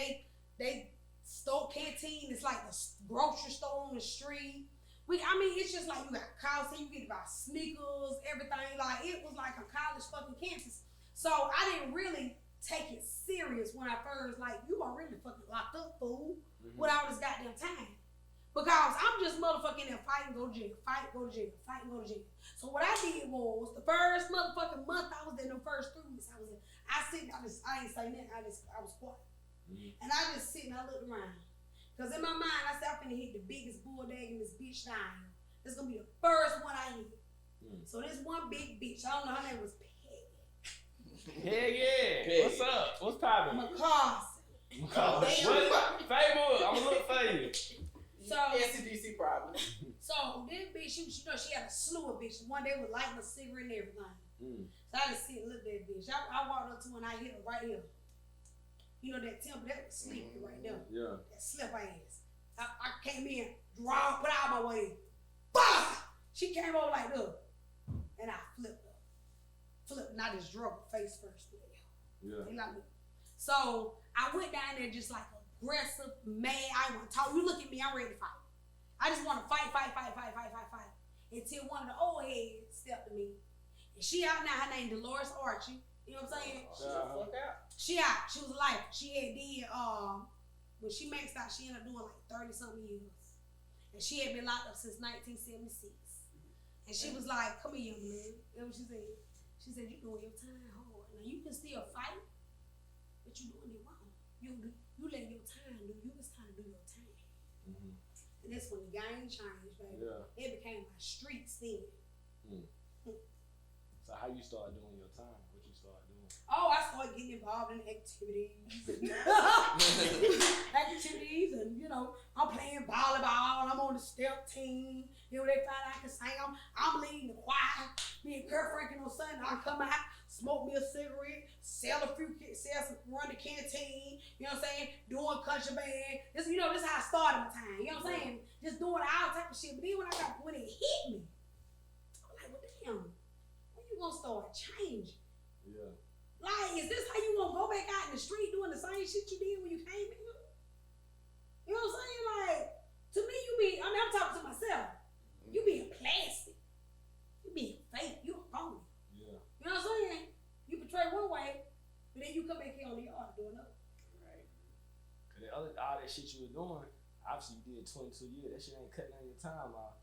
They store canteen. It's like the grocery store on the street. I mean, it's just like you got college, you get about sneakers, everything. Like it was like a college fucking campus. So I didn't really take it serious when I first you are really fucking locked up, fool, with all this goddamn time. Because I'm just motherfucking there fight and go to jail, fight, go to jail, fight and go to jail. So what I did was the first motherfucking month I was in, the first 3 weeks I was in, I ain't say nothing, I was quiet. And I just sit and I looked around. Because in my mind, I said, I'm finna hit the biggest bulldog in this bitch down. This gonna be the first one I hit. So this one big bitch, I don't know, her name was Peggy. Hell yeah. Peggy. What's up? What's poppin'? McCarson. What? Fable, I'm gonna look for you. So, SCDC problem. so this bitch, she had a slew of bitches. One day was lighting a cigarette and everything. So I just sit and look at that bitch. I walked up to her and I hit her right here. You know that temple, that was sleepy right there. Yeah. That slip ass. I came in, put out my way. Bah! She came over like this. And I flipped her. And I just drove her face first. Yeah. They like me. So I went down there just like aggressive, mad. I want to talk. You look at me, I'm ready to fight. I just want to fight. Until one of the old heads stepped to me. And she out now, her name Dolores Archie. You know what I'm saying? She out. She was a lifer. She had did when she maxed out, she ended up doing like 30-something years. And she had been locked up since 1976. And she was like, come here, young man. That's what she said. She said, you doing your time hard. Now you can still fight, but you doing it wrong. You letting your time do you. It's time to do your time. And that's when the game changed, baby. Yeah. It became my streets then. So how you start doing your time? What you start doing? Oh, I started getting involved in activities. And you know, I'm playing volleyball. I'm on the step team. You know, they find I can sing. I'm leading the choir. Me and Kurt Franklin on Sunday, I come out, smoke me a cigarette, run the canteen. You know what I'm saying? Doing country band. This is how I started my time. You know what I'm saying? Just doing all type of shit. But then when it hit me, I'm like, well, damn, when you gonna start changing? Yeah. Like, is this how you gonna go back out in the street doing the same shit you did when you came in? You know what I'm saying? Like, to me, I'm talking to myself. You being plastic. You being fake. You a phony. Yeah. You know what I'm saying? You portray one way, but then you come back here on the yard and do another. Right. Cause all that shit you were doing, obviously you did 22 years. That shit ain't cutting on your time off.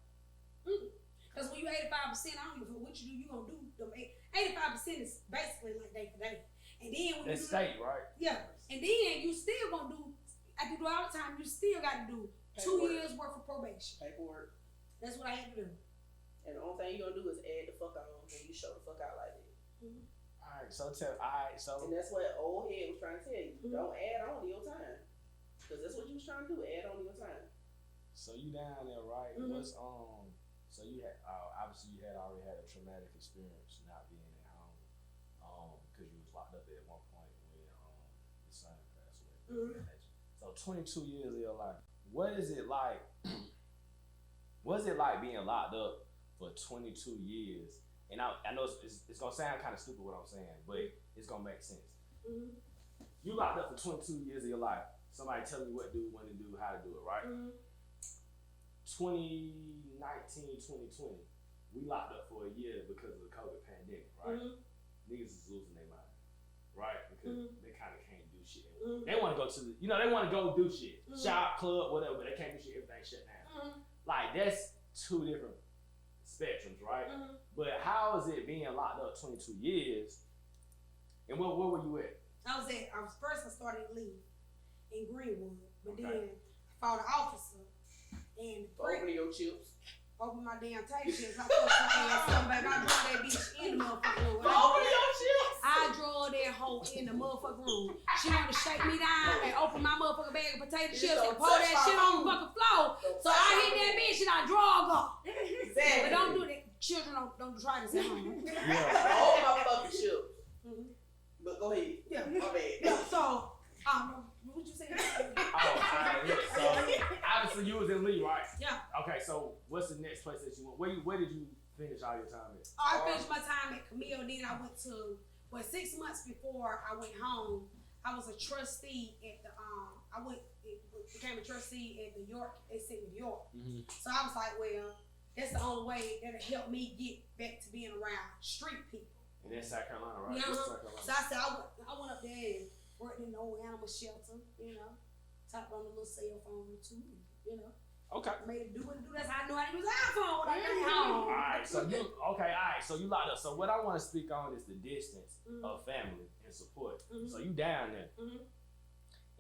Because when you 85%, I don't give a fuck what you do, you gonna do. 85% is basically like day for day. And then when That's you do state, right? Yeah. And then you still gonna do, after you do all the time, you still gotta do 2 years worth of probation. Paperwork. That's what I had to do. And the only thing you're gonna do is add the fuck on when you show the fuck out like that. Alright, so And that's what old head was trying to tell you. Don't add on to your time. Because that's what you was trying to do, add on to your time. So you down there, right? What's so you had obviously you had already had a traumatic experience not being at home, because you was locked up at one point when your son passed away. So 22 years of your life. What is it like? What's it like being locked up for 22 years? And I know it's gonna sound kind of stupid what I'm saying, but it's gonna make sense. You locked up for 22 years of your life. Somebody tell me what to do, when to do, how to do it, right? 2019, 2020, we locked up for a year because of the COVID pandemic, right? Niggas is losing their mind, right? Because they kind of can't do shit. They want to go to they want to go do shit. Shop, club, whatever, but they can't do shit. Everything's shut down. Like, that's two different spectrums, right? Mhm. But how is it being locked up 22 years? And where were you at? I started to leave in Greenwood, but Okay. then I found an officer and Open your chips. opened my damn tape chips. I told something, baby, I drove that bitch in the motherfucking room. Open your chips. I drove that hoe in the motherfucking room. She wanted to shake me down and open my motherfucking bag of potato chips and pour that shit on the fucking floor. So I hit that bitch and I drug her. Exactly. But don't do that. Children don't try this at home. Yeah. Hold my fucking chips. Mhm. But go ahead. Yeah. My bad. Yeah, so, what you say? Alright, look, so obviously you was in Lee, right? Yeah. Okay, so what's the next place that you went? Where did you finish all your time at? I finished my time at Camille, then I went to, 6 months before I went home, I was a trustee at the, became a trustee at the York, New York. Mm-hmm. So I was like, well, that's the only way that'll help me get back to being around street people. And that's South Carolina, right? Yeah. That's South Carolina. So I said, I went up there and worked in the old animal shelter, tapped on the little cell phone too, Okay. made it do what it do. That's how I knew how to use an iPhone when I got home. Alright, so you locked up. So what I want to speak on is the distance of family and support. Mhm. So you down there. Mhm.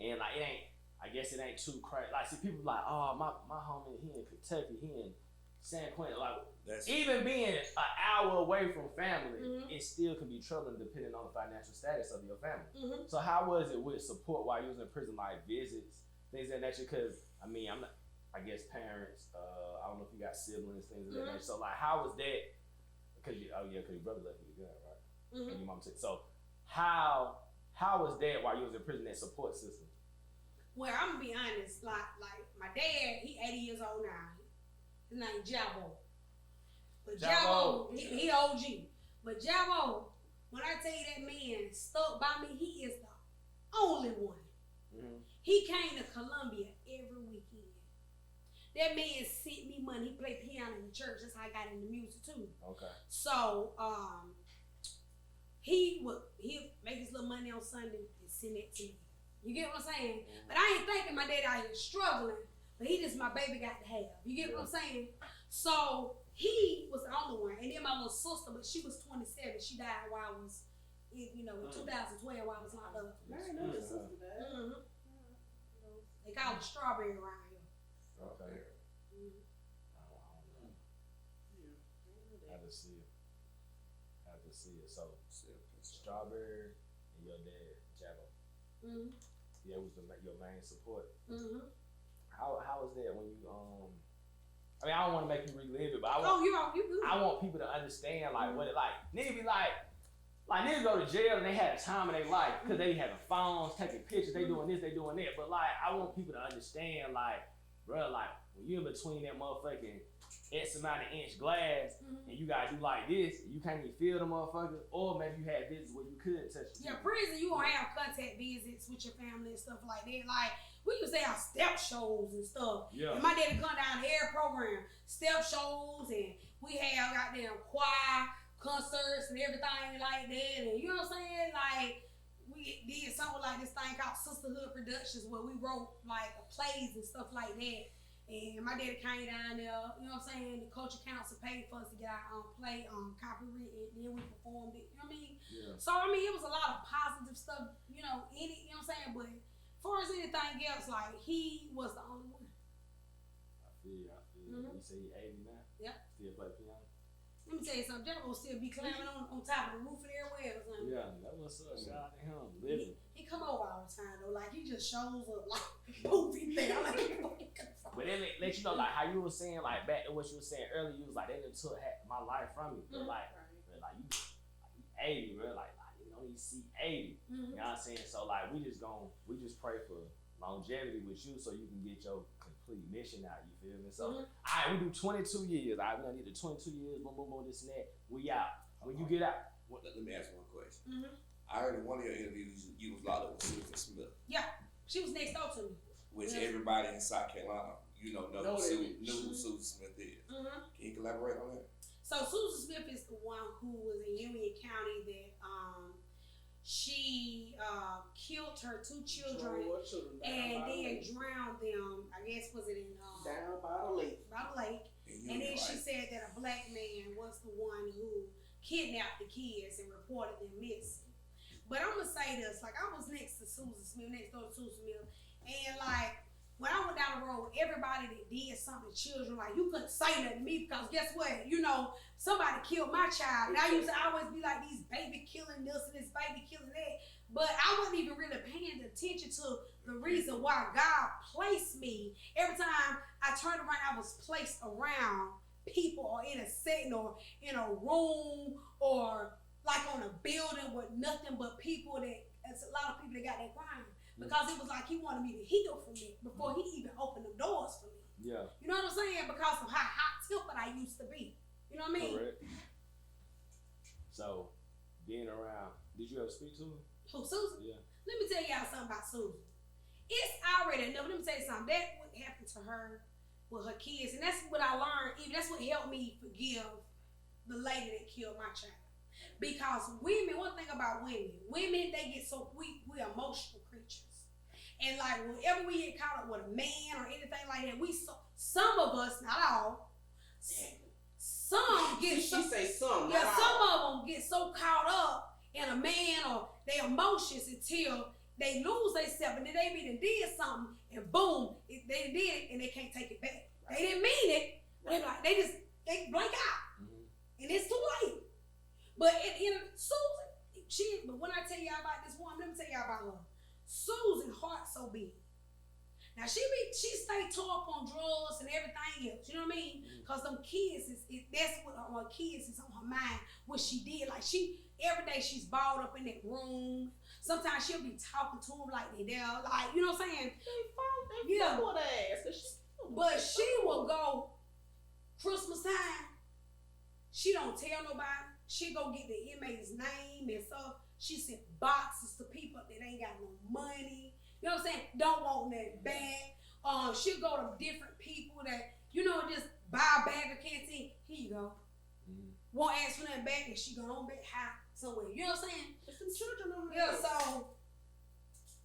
And like I guess it ain't too crazy. Like see people like, oh my homie, he in Kentucky, he in San Quentin. Like That's even being an hour away from family, Mhm. it still can be troubling depending on the financial status of your family. Mhm. So how was it with support while you was in prison, like visits, things of that nature? Because I guess parents. I don't know if you got siblings, things of that nature. So like, how was that? Because your brother left you again, right? Mhm. And your mom said so. How was that while you was in prison? That support system. Well, I'm gonna be honest. Like my dad, he 80 years old now. His name Jabo. But Jabo. Jabo, he OG. But Jabo, when I tell you that man stuck by me, he is the only one. Mm-hmm. He came to Columbia every weekend. That man sent me money. He played piano in the church. That's how I got into music too. Okay. So he'd make his little money on Sunday and send it to me. You get what I'm saying? But I ain't thinking my dad out here struggling, but he just my baby got to have. You get what I'm saying? So he was the only one. And then my little sister, but she was 27. She died while I was in 2012 while I was locked up. I know your sister died. Mm-hmm. They call it strawberry around here. Okay. Mm-hmm. I don't know. Have to see it. So strawberry and your dad, Jabo. Mm-hmm. Yeah, was your main support. Mm-hmm. How was that when you I mean, I don't want to make you relive it, but I want people to understand like what it like. Niggas be like niggas go to jail and they had a time in their life because they having phones, taking pictures, they doing this, they doing that. But like, I want people to understand like, bro, like when you in between that motherfucking X amount of inch glass and you gotta do like this, you can't even feel the motherfucker, or maybe you had visits where you could touch the Yeah, prison, you gonna have contact visits with your family and stuff like that. Like, we used to have step shows and stuff. Yeah. And my daddy come down to every program, step shows, and we have goddamn choir, concerts, and everything like that. And you know what I'm saying? Like, we did something like this thing called Sisterhood Productions where we wrote like plays and stuff like that. And my daddy came down there, you know what I'm saying? The culture council paid for us to get our play copywritten, and then we performed it, you know what I mean? Yeah. So, I mean, it was a lot of positive stuff, in it, you know what I'm saying? But as far as anything else, like, he was the only one. I feel you. Mhm. You say he 80 now? Yep. Still play piano? Let me tell you something, Jabba will still be climbing on top of the roof of everywhere or something. Yeah, that was shout out to him. Living. He come over all the time, though. Like, he just shows up, like, poof, he there. I'm like, But then let you know, like how you were saying, like back to what you were saying earlier, you was like, they done took my life from me. But like you 80, bro. Like you know, you see 80. You know what I'm saying? So like we just pray for longevity with you so you can get your complete mission out. You feel me? So alright, we do 22 years. Alright, we gonna need the 22 years, boom, boom, boom, this and that. We out. When you get out. Let me ask one question. I heard in one of your interviews you was locked up with Susan Smith. Yeah, she was next door to me. Which everybody in South Carolina, know who Susan Smith is. Can you elaborate on that? So Susan Smith is the one who was in Union County that she killed her 2 children and then drowned them. I guess was it in down by the lake. By the lake. And then she said that a black man was the one who kidnapped the kids and reported them missing. But I'm gonna say this, like I was next door to Susan Smith, and like when I went down the road, everybody that did something to children, like you couldn't say nothing to me because guess what? You know, somebody killed my child. And I used to always be like, these baby killing this and this baby killing that. But I wasn't even really paying attention to the reason why God placed me. Every time I turned around, I was placed around people or in a setting or in a room or like on a building with nothing but people that, it's a lot of people that got that crying. Because it was like he wanted me to heal from it before he even opened the doors for me. Yeah. You know what I'm saying? Because of how hot-tempered I used to be. You know what I mean? Correct. So, being around, did you ever speak to her? Who, Susan? Yeah. Let me tell y'all something about Susan. It's already enough. Let me tell you something. That what happened to her with her kids. And that's what I learned. Even that's what helped me forgive the lady that killed my child. Because women, one thing about women, they get so weak, we're emotional creatures. And like whenever we get caught up with a man or anything like that, some of us, not all, some get She say some, yeah, not some all. of them get so caught up in a man or their emotions until they lose themselves and then they be done did something and boom, they did it and they can't take it back. Right. They didn't mean it. Right. They blank out. And it's too late. But Susan, but when I tell y'all about this woman, let me tell y'all about her. Susan's heart so big. Now she stay tore up on drugs and everything else. You know what I mean? Cause them kids that's what her kids is on her mind. What she did, like every day she's balled up in that room. Sometimes she'll be talking to them like they there, like you know what I'm saying? They fuck with her ass. But she will go Christmas time. She don't tell nobody. She go get the inmate's name and stuff. She sent boxes to people that ain't got no money. You know what I'm saying? Don't want that back. She'll go to different people that, you know, just buy a bag of canteen. Here you go. Won't ask for nothing back and she go on back high somewhere. You know what I'm saying? It's some children on her. Yeah, so.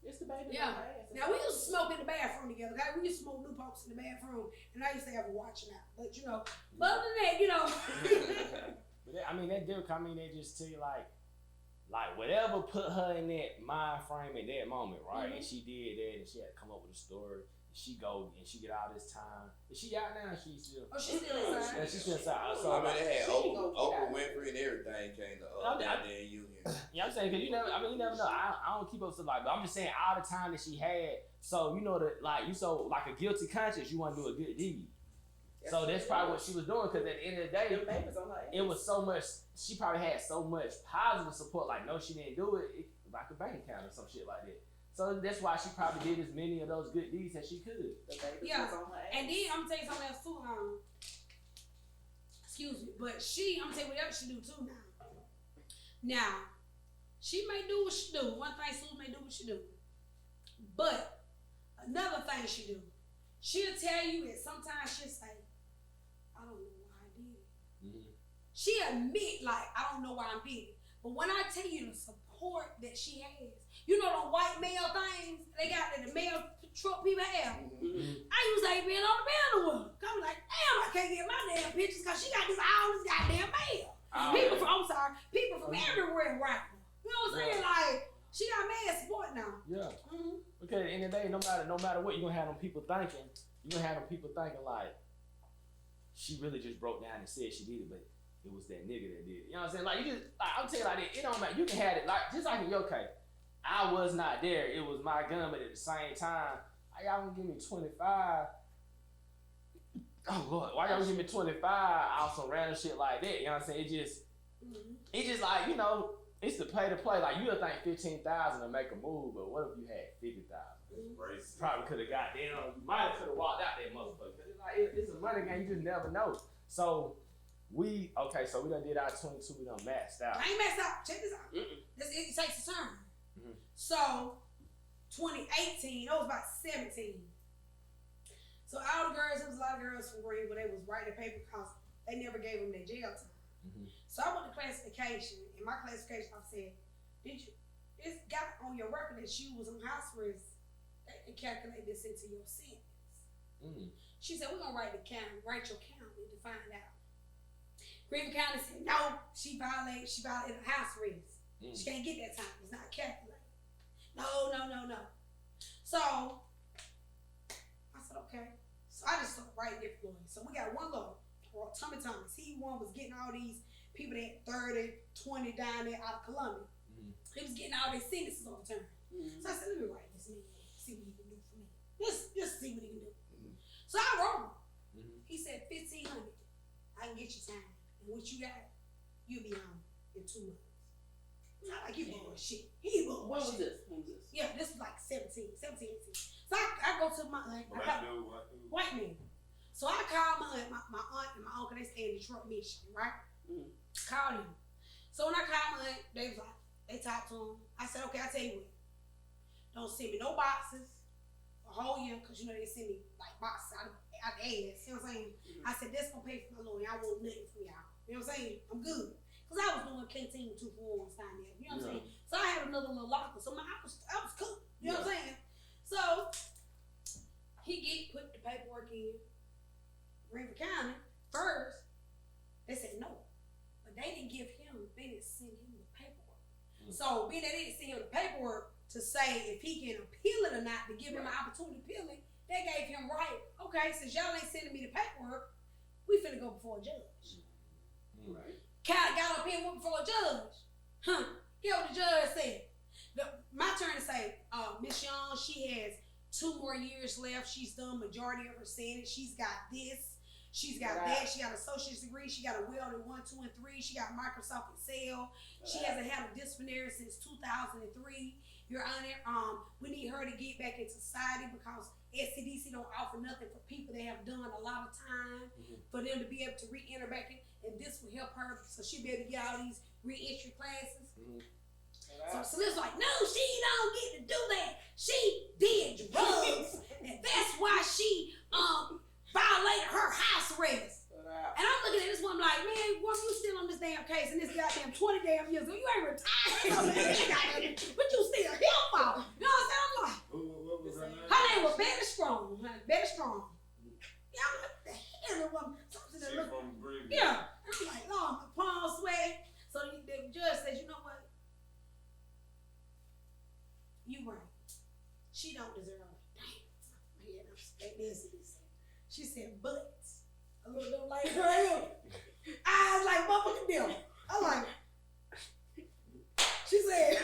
It's the baby. Yeah. Now we used to smoke in the bathroom together. Okay? We used to smoke new pokes in the bathroom and I used to have her watching out. But you know, but other than that, you know. But I mean, that different. I mean, they just tell you like whatever put her in that mind frame at that moment, right? And she did that, and she had to come up with a story. She go and she get all this time. Is she out now? She still? Oh, she's still inside. Yeah, she's still inside. So I mean, they had Oprah Winfrey and everything came to that union. Yeah, I'm saying because you never know. I don't keep up to like, but I'm just saying all the time that she had. So you know that like like a guilty conscience, you want to do a good deed. So that's probably what she was doing because at the end of the day, it was so much. She probably had so much positive support. Like, no, she didn't do it. Like a bank account or some shit like that. So that's why she probably did as many of those good deeds as she could. Yeah, and then I'm gonna tell you something else too. Excuse me, but I'm gonna tell you what else she do too now. Now, she may do what she do. One thing Susan may do what she do, but another thing she do, she'll tell you that sometimes she'll say, I don't know why I did it. She admit like I don't know why I did it. But when I tell you the support that she has, you know the white male things they got that the male truck people have. I used to hate being on the banner with her. I'm like, damn, I can't get my damn pictures because she got all this goddamn mail. People from everywhere right now. You know what I'm saying? Like she got mad support now. Yeah. Because at the end of the day, no matter what, you're gonna have them people thinking. You're gonna have them people thinking like she really just broke down and said she did it, but it was that nigga that did it. You know what I'm saying? Like, I'm telling you like that, it don't matter. You can have it, like, just like in your case. I was not there. It was my gun, but at the same time, why y'all gonna give me 25? Oh, Lord, why y'all gonna give me 25 off some random shit like that? You know what I'm saying? It just like, you know, it's the pay to play. Like, you'll think 15,000 to make a move, but what if you had 50,000? Probably could have got down. You might have could have walked out that motherfucker. It's a money game. You just never know. So we done did our 22. We done maxed out. I ain't maxed out. Check this out. It takes a turn. So 2018, that was about 17. So all the girls, there was a lot of girls from Greenville. They was writing the paper because they never gave them their jail time. So I went to classification, and my classification officer said, it's got on your record that you was on house arrest. They can calculate this into your sentence. She said, we're gonna write your county to find out. Greenville County said, no, she violated a house arrest. She can't get that time. It's not calculated. No. So I said, okay. So I just started writing different ones. So we got one little Tommy Thomas. He one was getting all these people that 30, 20 down there out of Columbia. He was getting all these sentences overturned. So I said, let me write this man, see what he can do for me. Just see what he can do. So I wrote him. He said $1,500. I can get you time. And what you got, you'll be on in 2 months. Not like you bullshit. He bullshit. When was this? Yeah, this was like 17, 18. So I go to my aunt. White man. So I called my aunt and my uncle. They stay in Detroit, Michigan, right? Called him. So when I called my aunt, they was like, they talked to him. I said, okay, I tell you what. Don't send me no boxes a whole year, because you know they send me like boxes out the ass. You know what I'm saying? I said, this gonna pay for my lawyer. I want nothing from y'all. You know what I'm saying? I'm good. Because I was doing canteen 2 for 1 time there. You know what I'm saying? So I had another little locker. So I was cool. You know what I'm saying? So he put the paperwork in Greenville County first. They said no. But they didn't send him the paperwork. So being that they didn't send him the paperwork to say if he can appeal it or not, to give him an opportunity to appeal it, they gave him right. Okay, since y'all ain't sending me the paperwork, we finna go before a judge. Right. Got up here and went before a judge. Hear what the judge said. My turn to say, Miss Young, she has 2 more years left. She's done majority of her sentence. She's got this. She's got that. She got an associate's degree. She got a weld in 1, 2, and 3. She got Microsoft Excel. She hasn't had a disciplinary since 2003. Your Honor, we need her to get back into society because SCDC don't offer nothing for people that have done a lot of time for them to be able to re-enter back in, and this will help her so she'll be able to get all these re-entry classes. So Celeste's like, no, she don't get to do that. She did drugs, and that's why she violated her house arrest. And I'm looking at this woman like, man, woman, you still on this damn case and this goddamn 20 damn years ago. You ain't retired, but you still here for. You know what I'm saying? I'm like, What was her name? her name was Betty Strong. Betty Strong. Yeah, I'm like, what the hell is woman? Something that She look. from Greenville. Yeah. And I'm like, Lord, my palms sweat. So the judge says, you know what? You right. She don't deserve it. Damn. Yeah, I'm this. She said, but a little like her eyes like motherfucking devil. I'm like, she said,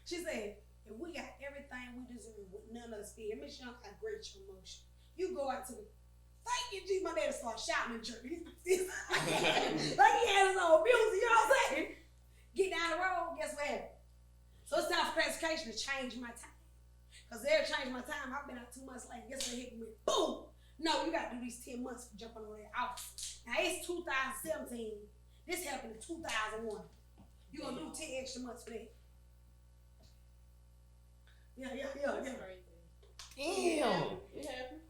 if we got everything we deserve with none of us fear, Miss Young got great emotion. You go out to the thank you, G. My dad started shouting in church. Like he had his own music, you know what I'm saying? Get down the road, guess what happened? So it's time for classification to change my time. Because they'll change my time. I've been out 2 months late. Guess what hit me with? Boom! No, you got to do these 10 months for jumping on that office. Now it's 2017. This happened in 2001. You're going to do 10 extra months for that. Yeah. Damn. It happened.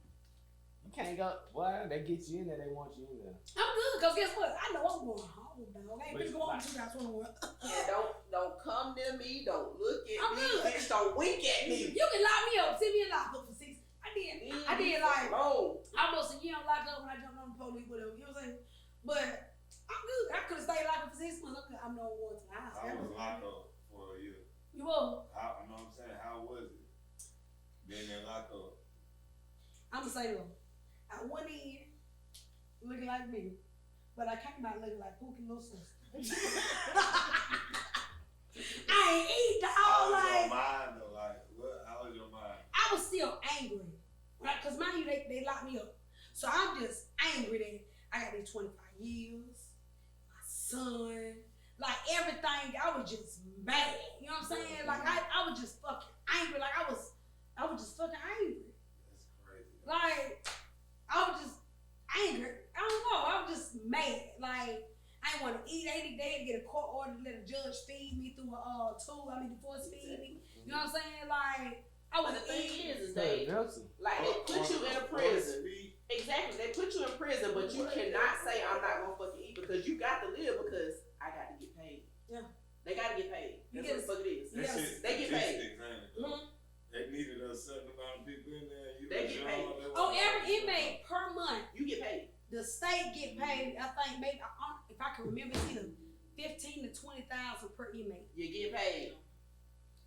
You can't go. Why? They get you in there. They want you in there. I'm good, because guess what? I know I'm going home, dog. I ain't gonna go on 2021. Yeah, don't come near me. Don't look at I'm me. good. Bitch, don't wink at me. You can lock me up. Send me a lockup for 6. I did like Oh. almost a year on lockup when I jumped on the police, whatever. You know what I'm saying? But I'm good. I could have stayed locked up for 6 months. I'm no one to the house. I was locked up for a year. You were? How, you know what I'm saying? How was it? Being in locked up. I'm gonna say though, I went in looking like me, but I came out looking like Pookie little sister. I ain't eat the whole How was your like. mind though? Like, what? How was your mind? I was still angry, right? Cause mind you, they locked me up, so I'm just angry that I got these 25 years, my son, like everything. I was just mad. You know what I'm saying? Like I was just fucking angry. Like I was just fucking angry. That's crazy. Like, I was just angry. I don't know. I was just mad. Like, I didn't want to eat. They had to get a court order to let a judge feed me through a tool. Force feed me. You know what I'm saying? Like, I was But the thing eating. is they like they put you in a prison. Exactly, they put you in prison, but you cannot say I'm not gonna fucking eat because you got to live because I got to get paid. Yeah. They got to get paid. That's what the fuck it is. Yes. They get paid. Mm-hmm. They needed a certain amount of people in there. You They was get young, paid. they On every inmate per month, You get paid. the state get paid. I think maybe if I can remember, it's either 15 to 20,000 per inmate. You get paid.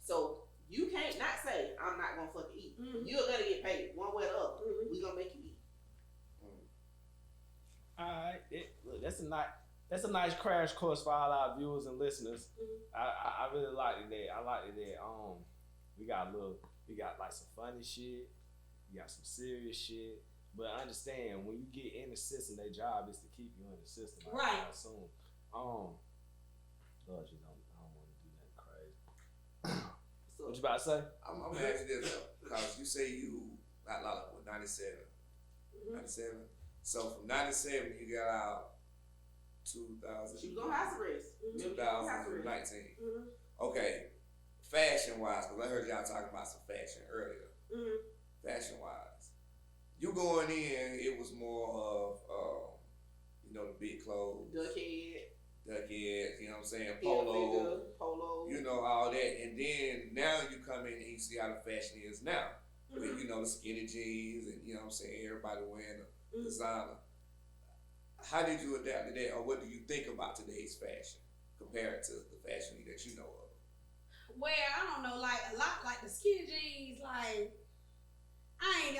So you can't not say I'm not gonna fucking eat. Mhm. You're gonna get paid one way or the other. Mhm. We gonna make you eat. Alright, look, that's a nice crash course for all our viewers and listeners. I really liked it. I liked it that we got like some funny shit, we got some serious shit. But understand, when you get in the system, their job is to keep you in the system. Right. I assume. Lord, I don't want to do nothing crazy. So What you about to say? I'm gonna ask you this though, because you say you got like 97. 97. So from 97 you got out 2000. she was on house arrest. 2019. Mhm. Okay, fashion wise, because I heard y'all talking about some fashion earlier. Mhm. Fashion wise, you going in, it was more of the big clothes, Duckhead. duckheads, you know what I'm saying, Polo. Polo. you know, all that. And then now you come in and you see how the fashion is now. With, the skinny jeans and, you know what I'm saying, everybody wearing the designer. How did you adapt to that, or what do you think about today's fashion compared to the fashion that you know of? Well, I don't know, like a lot, like the skinny jeans, like I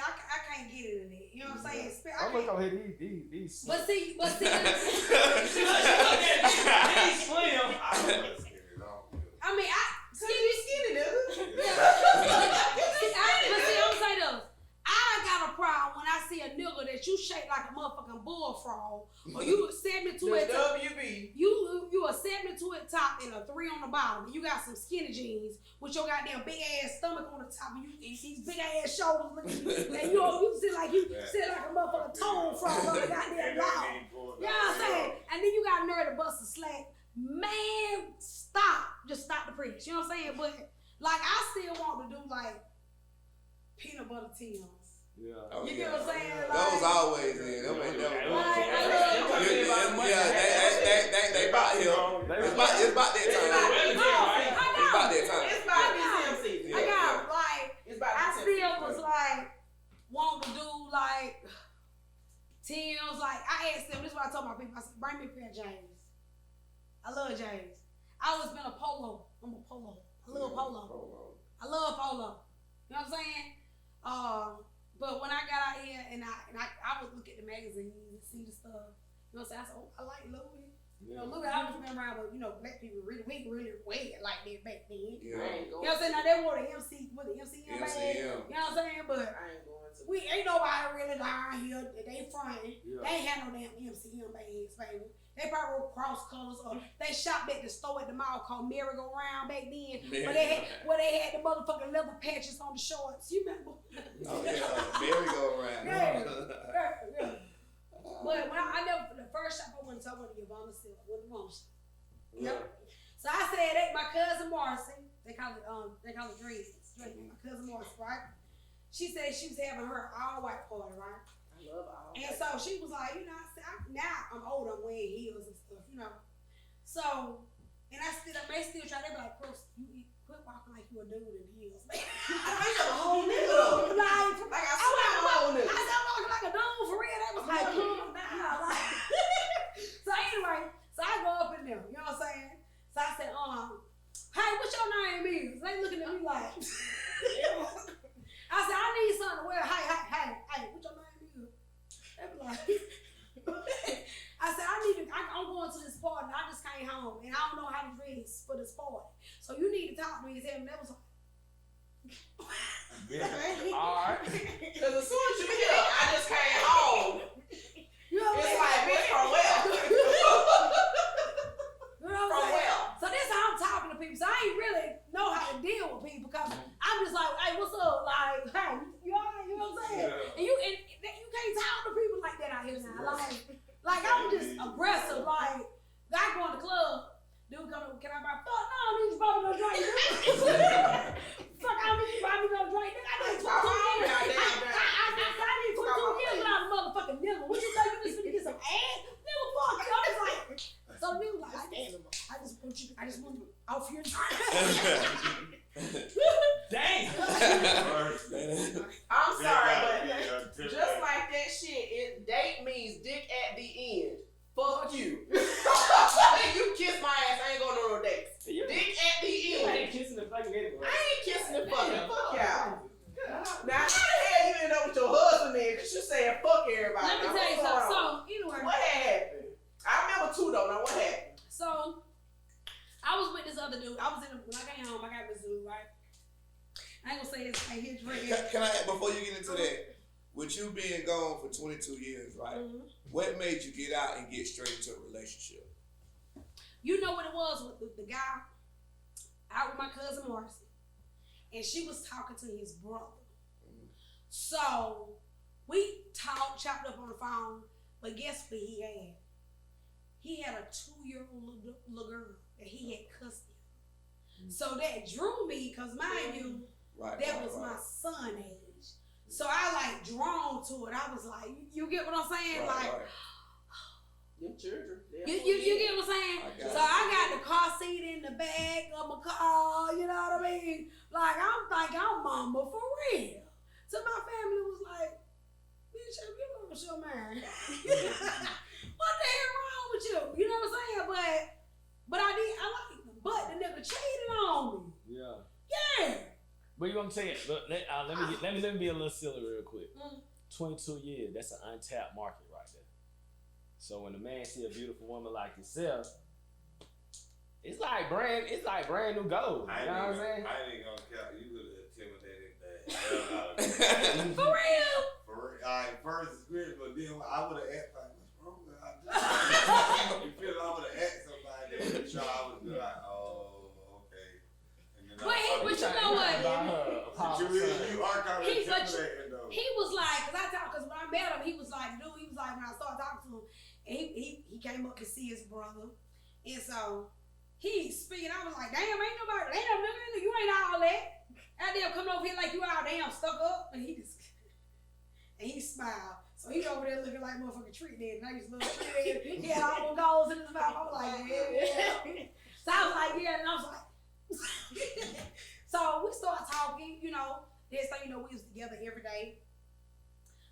can't get into that. You know what I'm saying? I'm looking over here, these. But see, These slim. I mean, Skinny nigga. But see, I'm saying this. I got a problem when I see a nigga that you shake like a motherfucking bullfrog, or you 72 at top. WB. You a 72 at top and a 3 on the bottom, and you got some skinny jeans with your goddamn big ass stomach on the top, and these big ass shoulders, and you sit like a motherfucking tone frog on the goddamn log. You know what I'm saying? And then you got a nerve to bust a slack. Man, stop. Just stop the preach. You know what I'm saying? But like I still want to do like peanut butter Tims. Yeah. Oh, You get what I'm saying? Those Like, always in. Them ain't never. They about here. It's about that time. It's about that time. It's about museum season. I got like It's about I museum still was like wanting to do like Tim's. Like I asked them, this is what I told my people. I said, bring me a pair of James. I love James. I always been a polo. I'm a polo. I love polo. I love polo. You know what I'm saying? But when I got out here and I would look at the magazines and see the stuff. You know what I'm saying? I said, oh, I like Louis. You know, Louis always been around, but black people we didn't really wear it like that back then. Yeah. You know what I'm saying? Now they wore the MCM bag. MCM. You know what I'm saying? But I ain't going to. we ain't nobody really down here. They frontin'. Yeah. They ain't had no damn MCM bags, baby. They probably wore cross colors or they shopped at the store at the mall called Merry Go Round back then. Where they had the motherfucking leather patches on the shorts. You remember? Oh yeah, merry go round. Yeah. But when I never, the first shop I went to, I went to Yvonne Silk, with the Monster. Yep. So I said, my cousin Marcy, they call it Dreams. My cousin Marcy, right? She said she was having her all-white party, right? I love all. And so she was like, I said, now I'm older, I'm wearing heels and stuff, So, and I still, they still try, they be like, Chris, you quit walking like you a dude in heels. I think I'm a whole nigga. Like I swear I'm a whole nigga. I said, I'm walking like a dude for real. They was like, calm down. Like, so anyway, so I go up in there, you know what I'm saying? So I said, hey, what's your name is? They looking at me like, I said, I need something to wear. Hey, what's your name is? They be like, I said, I'm going to this party and I just came home and I don't know how to dress for this party. So you need to talk to me and tell me that was Alright. Because as soon as you hear, I just came home. You know what I'm It's saying? like, bitch, from where? You know what From I'm saying? where? So this how I'm talking to people. So I ain't really know how to deal with people because I'm just like, hey, what's up? Like, hey, you alright? You know what I'm saying? Yeah. And you can't talk to people like that out here now. Like I'm just aggressive. Like, I go in the club. Dude come up, can I buy? Fuck no, I need you to buy me no drink. Fuck, I don't need you to buy me no drink. Nigga, I need 22 years. I need 22 years without a motherfucking nigga. What you think you just finna get some ass? Nigga, fuck you. I'm just like, so nigga was like, I just want to off your drink. Dang. I'm sorry, but just Fuck you. You kiss my ass. I ain't going on no dates. You Dick at the ain't end. kissing the fucking anyway. I ain't kissing the fucking. Damn. Fuck y'all. Now, how the hell you end up with your husband then? Because you saying fuck everybody. Let me Now, tell you what's something. going on? So, anyway. What happened? I remember two though. Now, what happened? So, I was with this other dude. When I came home, I got this dude, right? I ain't gonna say his name. He's drinking. Can I, before you get into that, with you being gone for 22 years, right? Mm-hmm. What made you get out and get straight into a relationship? You know what it was with the guy out with my cousin Marcy, and she was talking to his brother. So we chopped up on the phone, but guess what he had? He had a 2-year-old little girl that he had custody of. So that drew me, because mind you, that was my son age. So I like drawn to it. I was like, you get what I'm saying? Them children. You get what I'm saying? I got the car seat in the back of my car, you know what I mean? Like, I'm thinking I'm mama for real. So my family was like, bitch, you lost your mind. What the hell wrong with you? You know what I'm saying? But I liked him. But the nigga cheated on me. Yeah. Yeah. But you want to tell you, look, let me be a little silly real quick. 22 years, that's an untapped market right there. So when a man see a beautiful woman like yourself, it's like brand new gold. You know what I'm saying? I ain't gonna count. You would have intimidated the hell out of me. For real? For real. First experience, but then I would have asked like, what's wrong with her? You feel I would have asked somebody that would try. I would be like, oh, okay. And then But you know what? You are kind of intimidating though. He was like, because when I met him, he was like, when I started talking to him, and he came up to see his brother, and so he speaking. I was like, damn, ain't no nigga, you ain't all that. Out there coming over here like you all damn stuck up, and he smiled. So he over there looking like motherfucking tree dead. And I used to love tree dead. He had all them goals in his mouth. I was like, yeah. So I was like, yeah, and I was like, so we started talking, you know. Next thing you know, we was together every day.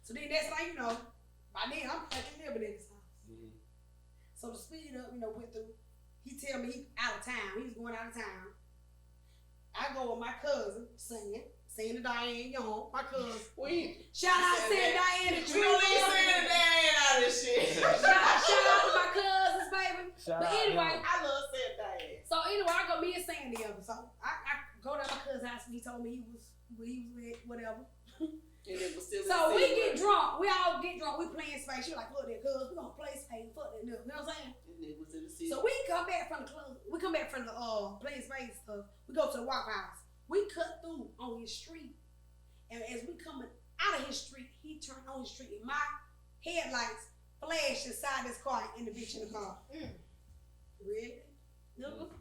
So then next thing you know, by then I'm fucking living in his house. Mm-hmm. So to speed up, went through. He tell me he out of town. He was going out of town. I go with my cousin singing to Diane Young, my cousin. Shout out to Diane the Tree. We don't even sing Diane out of this shit. Shout out to my cousins, baby. But anyway, I love saying Diane. So anyway, I go me and Sam together. So I go to my cousin's house and he told me he was with whatever. And it was still so we get drunk. We all get drunk. We playing space. She was like, look there, cuz we gonna play space. Fuck that nigga. You know what I'm saying? And it was in the city. So we come back from the club. We come back from the playing space stuff. We go to the Waffle House. We cut through on his street. And as we coming out of his street, he turned on his street. And my headlights flashed inside this car and the bitch in the car. Really? Nigga?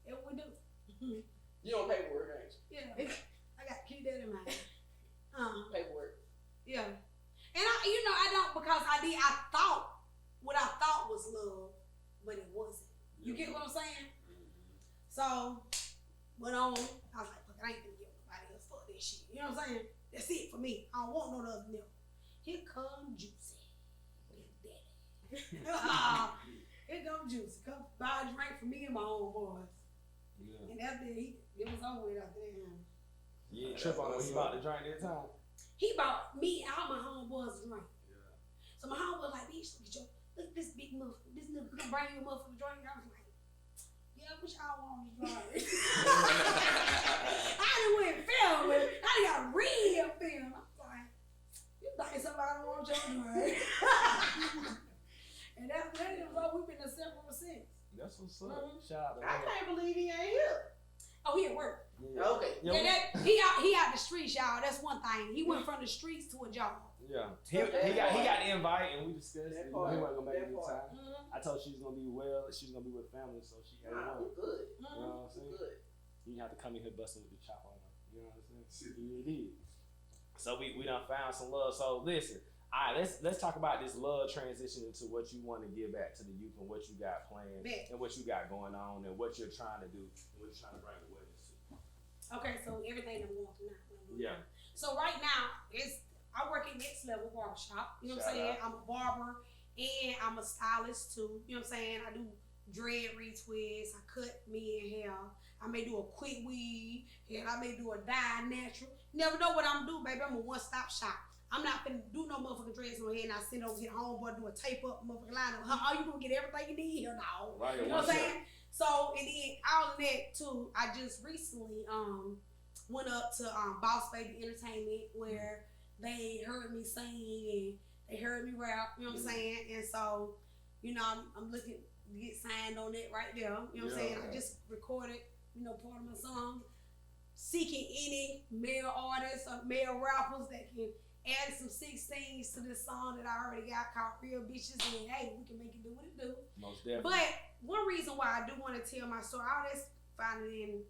That's what we do. You don't pay for it, ain't you? Yeah. I got to keep that in mind. Paperwork. Yeah. And I don't, because I thought what I thought was love, but it wasn't. You get what I'm saying? So, went on. I was like, fuck, I ain't gonna give nobody else. Fuck that shit. You know what I'm saying? That's it for me. I don't want no other nigga. Here come Juicy. Big Daddy. Here come Juicy. Come buy a drink for me and my own boys. Yeah. And after it was over with after that. Yeah, trip on him. He bought the drink that time. He bought me and all my homeboys a drink. Yeah. So my homeboy like, bitch, look at this big motherfucker. This nigga gonna bring you a motherfucker drink. I was like, yeah, what y'all want to drink? I done went and film with it. I done got real film. I was like, you think somebody want your drink? And after that, it was all we've been several since. That's what's up. Shout out to I can't believe he ain't here. Oh, he at work. Yeah. Okay. Yeah, he out the streets, y'all. That's one thing. He went from the streets to a job. Yeah. He got the invite and we discussed it. He wasn't gonna make it time. I told her she's gonna be with family, so she had one. Good. You know what I'm saying? Good. You have to come in here busting with the chop on her. You know what I'm saying? Yeah, it is. So we done found some love. So listen. All right, let's talk about this love transition into what you want to give back to the youth and what you got planned and what you got going on and what you're trying to do and what you're trying to bring awareness to. Okay, so everything I'm going through now. Yeah. So right now, I work at Next Level Barbershop. You know what I'm saying? I'm a barber And I'm a stylist too. You know what I'm saying? I do dread retwists. I cut me in hair. I may do a quick weave. And I may do a dye natural. Never know what I'm gonna do, baby. I'm a one-stop shop. I'm not gonna do no motherfucking dreads on here and I send over here homeboy do a tape up motherfucking line up. All you gonna get everything you need here now. Right, you know what I'm saying? So and then all of that too, I just recently went up to Boss Baby Entertainment where they heard me sing and they heard me rap, you know what I'm saying? And so, you know, I'm looking to get signed on it right there. You know what I'm saying? I just recorded, you know, part of my song. Seeking any male artists or male rappers that can add some 16s to this song that I already got called Real Bitches, and hey, we can make it do what it do. Most definitely. But one reason why I do want to tell my story, I always find it in.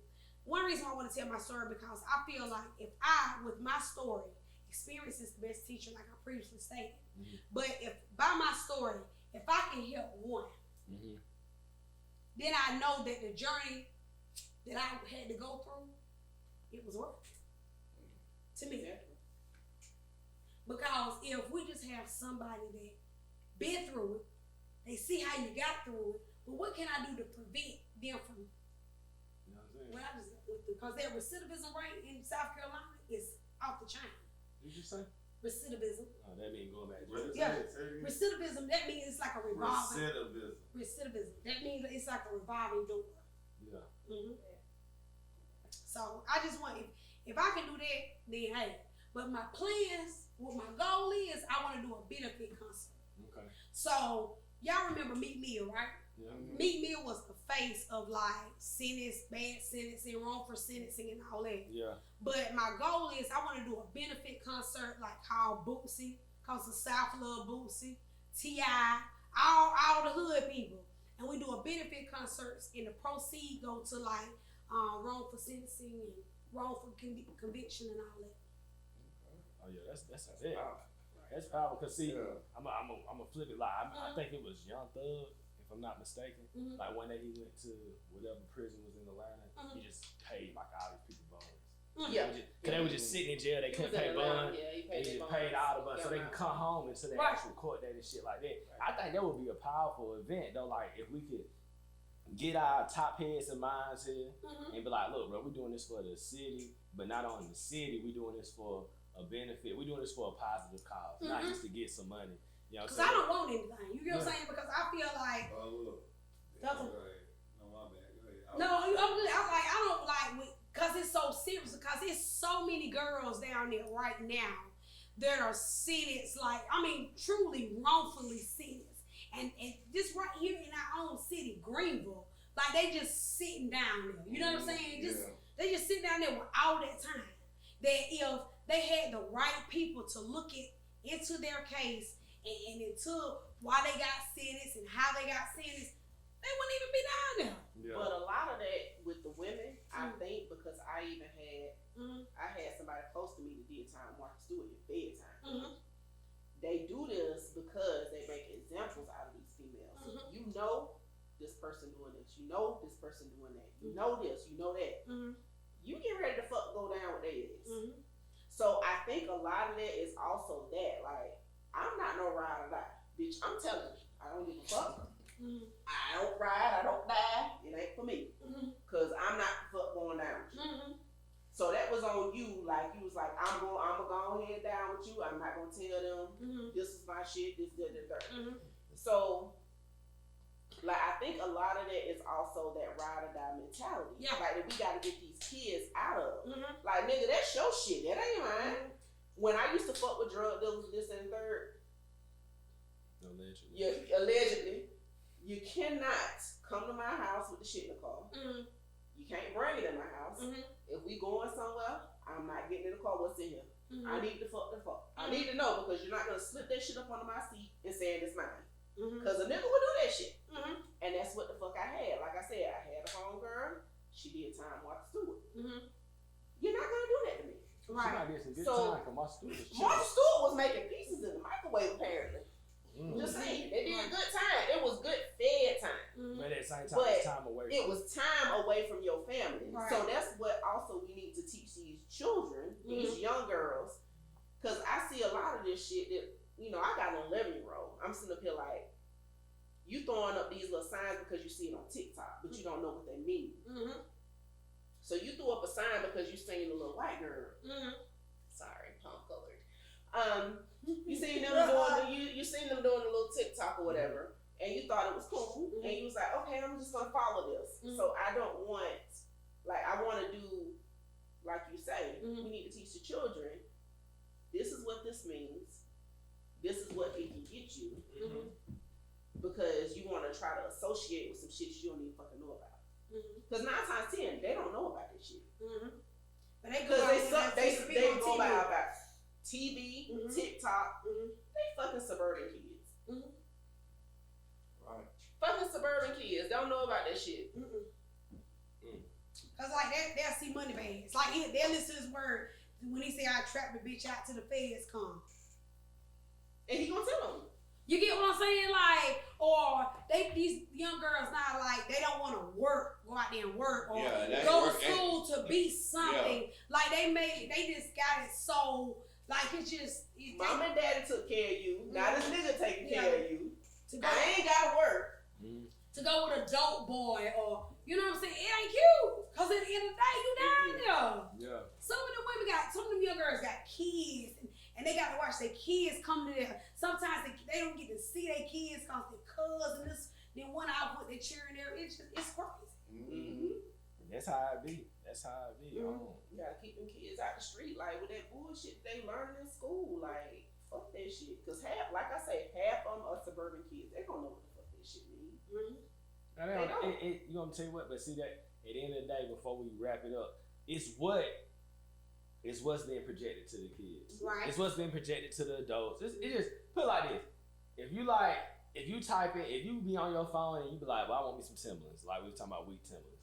One reason why I want to tell my story because I feel like if I, with my story, experience is the best teacher, like I previously stated. Mm-hmm. But if by my story, if I can help one, then I know that the journey that I had to go through, it was worth it. To me. Because if we just have somebody that been through it, they see how you got through it, but what can I do to prevent them from what I just went through? Because their recidivism rate in South Carolina is off the chain. Did you say? Recidivism. Oh, that means going back to jail. Yeah. Recidivism, that means it's like a revolving. Recidivism. That means it's like a revolving door. Yeah. Mm-hmm. So I just want, if I can do that, then hey. But my plans, what my goal is, I want to do a benefit concert. Okay. So y'all remember Meek Mill, right? Yeah. Meek Mill was the face of like sentence, bad sentencing, wrongful sentencing, and all that. Yeah. But my goal is I want to do a benefit concert like called Bootsy, cause the South love Bootsy, T.I., all the hood people, and we do a benefit concerts, and the proceeds go to like wrongful sentencing and wrongful conviction and all that. Oh yeah, that's it. That's powerful. Cause see, I'm a flip it. Like I think it was Young Thug, if I'm not mistaken. Mm-hmm. Like one day he went to whatever prison was in Atlanta, he just paid like all these people bonds. Yeah, cause they were just sitting in jail. They couldn't pay bonds. Yeah, he just paid all the bonds, so they can come home into the actual court date and shit like that. Right. I think that would be a powerful event though. Like if we could get our top heads and minds here and be like, look, bro, we're doing this for the city, but not only the city, we're doing this for a benefit. We're doing this for a positive cause, not just to get some money. You know what I'm saying? Because I don't want anything. You get what I'm saying? Because I feel like. Oh, look. No, my bad. Go ahead. No, I'm like, I don't like, because it's so serious, because it's so many girls down there right now that are sentenced, like, I mean, truly wrongfully sentenced. And just right here in our own city, Greenville, like they just sitting down there. You know what I'm saying? They just sit down there with all that time. That if they had the right people to look into their case and into why they got sentenced and how they got sentenced, they wouldn't even be down there. Yeah. But a lot of that with the women, I think, because I even had I had somebody close to me that did time Martha Stewart in bedtime. They do this because they make examples out of these females. You know this person doing this. You know this person doing that. You know this. You know that. You get ready to fuck go down with their ass. So I think a lot of that is also that. Like, I'm not no ride or die. Bitch, I'm telling you. I don't give a fuck. I don't ride. I don't die. It ain't for me. Because I'm not the fuck going down with you. So that was on you, like you was like, I'm gonna go ahead down with you. I'm not gonna tell them this is my shit, this, that, that. So, like I think a lot of that is also that ride or die mentality. Yeah. Like that we gotta get these kids out of. Like nigga, that's your shit. That ain't mine. When I used to fuck with drug dealers, this and third. Allegedly, you cannot come to my house with the shit in the car. You can't bring it in my house. If we going somewhere, I'm not getting in the car. What's in here? I need the fuck. I need to know because you're not gonna slip that shit up under my seat and saying it's mine. Because a nigga would do that shit. And that's what the fuck I had. Like I said, I had a homegirl. She did time Martha Stewart. You're not gonna do that to me. Right. She might get some good time for Martha Stewart. Martha Stewart was making pieces in the microwave apparently. Just saying, they did a good time. It was good fed time. But at the same time, it's time away. It was time away from your family. Right. So that's what also we need to teach these children, these young girls, because I see a lot of this shit that I got an 11-year-old. I'm sitting up here like, you throwing up these little signs because you see it on TikTok, but you don't know what they mean. Mm-hmm. So you threw up a sign because you seen a little white girl. Mm-hmm. Sorry, palm colored. You seen them doing a little TikTok or whatever, and you thought it was cool, and you was like, okay, I'm just gonna follow this. So I don't want, I want to do, like you say, we need to teach the children. This is what this means. This is what it can get you. Because you want to try to associate with some shit you don't even fucking know about. Because 9 times 10, they don't know about this shit. But they go about TV, TikTok. They fucking suburban kids. Right. Fucking suburban kids don't know about that shit. Cause like they'll see money bags. Like they'll listen to his word when he say I trap the bitch out till the feds come. And he gonna tell them. You get what I'm saying? Like, or these young girls now, like, they don't want to go out there and work, or go to school to be something. Like, they just got it so, like, it's just. Mom and daddy took care of you. Now this nigga taking care of you. I ain't gotta work. To go with a dope boy, or, you know what I'm saying? It ain't cute. Cause at the end of the day, you down there. Yeah. Some of them young girls got kids, and they got to watch their kids come to there. Sometimes they don't get to see their kids cause their cousins, then one out with their cheering there. It's crazy. That's how it be. You gotta keep them kids out the street, like with that bullshit they learn in school. Like, fuck that shit. Cause half of them are suburban kids. They don't know what the fuck that shit means. You know what I'm tell you what, but see that at the end of the day, before we wrap it up, it's what's being projected to the kids. Right. It's what's being projected to the adults. It just put it like this. If you type it, if you be on your phone and you be like, well, I want me some Timberlands, like we were talking about wheat Timberlands.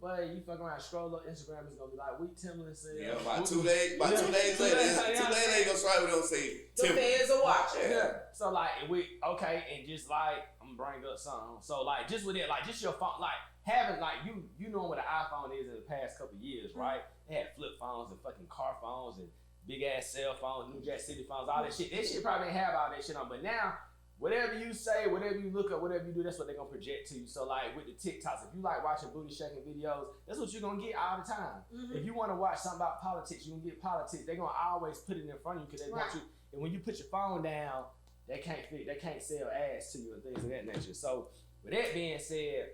But you fuck around, scroll up Instagram, it's gonna be like wheat Timberlands. Yeah, by 2 days later, they gonna start with them say the fans are watching. Yeah. So like and just like I'm gonna bring up something. So like just with it, like just your phone, like having like you know what an iPhone is in the past couple of years, right? They had flip phones and fucking car phones and big ass cell phones, New Jack City phones, all that shit. That shit probably didn't have all that shit on, but now whatever you say, whatever you look up, whatever you do, that's what they're gonna project to you. So like with the TikToks, if you like watching booty shaking videos, that's what you're gonna get all the time. If you wanna watch something about politics, you're gonna get politics. They're gonna always put it in front of you because they want you. And when you put your phone down, they can't sell ads to you and things of that nature. So with that being said,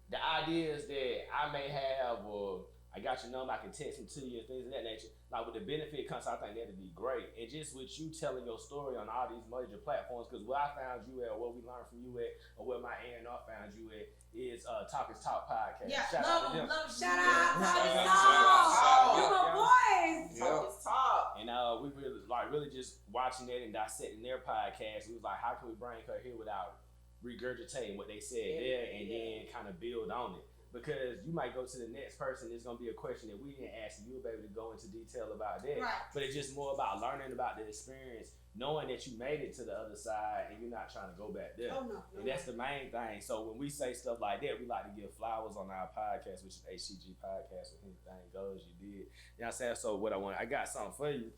the ideas that I may have, or I got your number, I can text them to you and things of that nature. Like with the benefit comes, I think that'd be great. And just with you telling your story on all these major platforms, because where I found you at, or what we learned from you at, or where my A&R found you at, is Talk is Talk podcast. Yeah, shout love out to them. shout out, Talk is Yeah. Talk. You my boys. Talk is talk. And we really just watching that and dissecting their podcast. We was like, how can we bring her here without regurgitating what they said there, and then kind of build on it? Because you might go to the next person, there's gonna be a question that we didn't ask, and you'll be able to go into detail about that. Right. But it's just more about learning about the experience, knowing that you made it to the other side, and you're not trying to go back there. Oh no. And that's the main thing. So when we say stuff like that, we like to give flowers on our podcast, which is HTG podcast. With anything goes, you did. You know what I'm saying? So what I got something for you.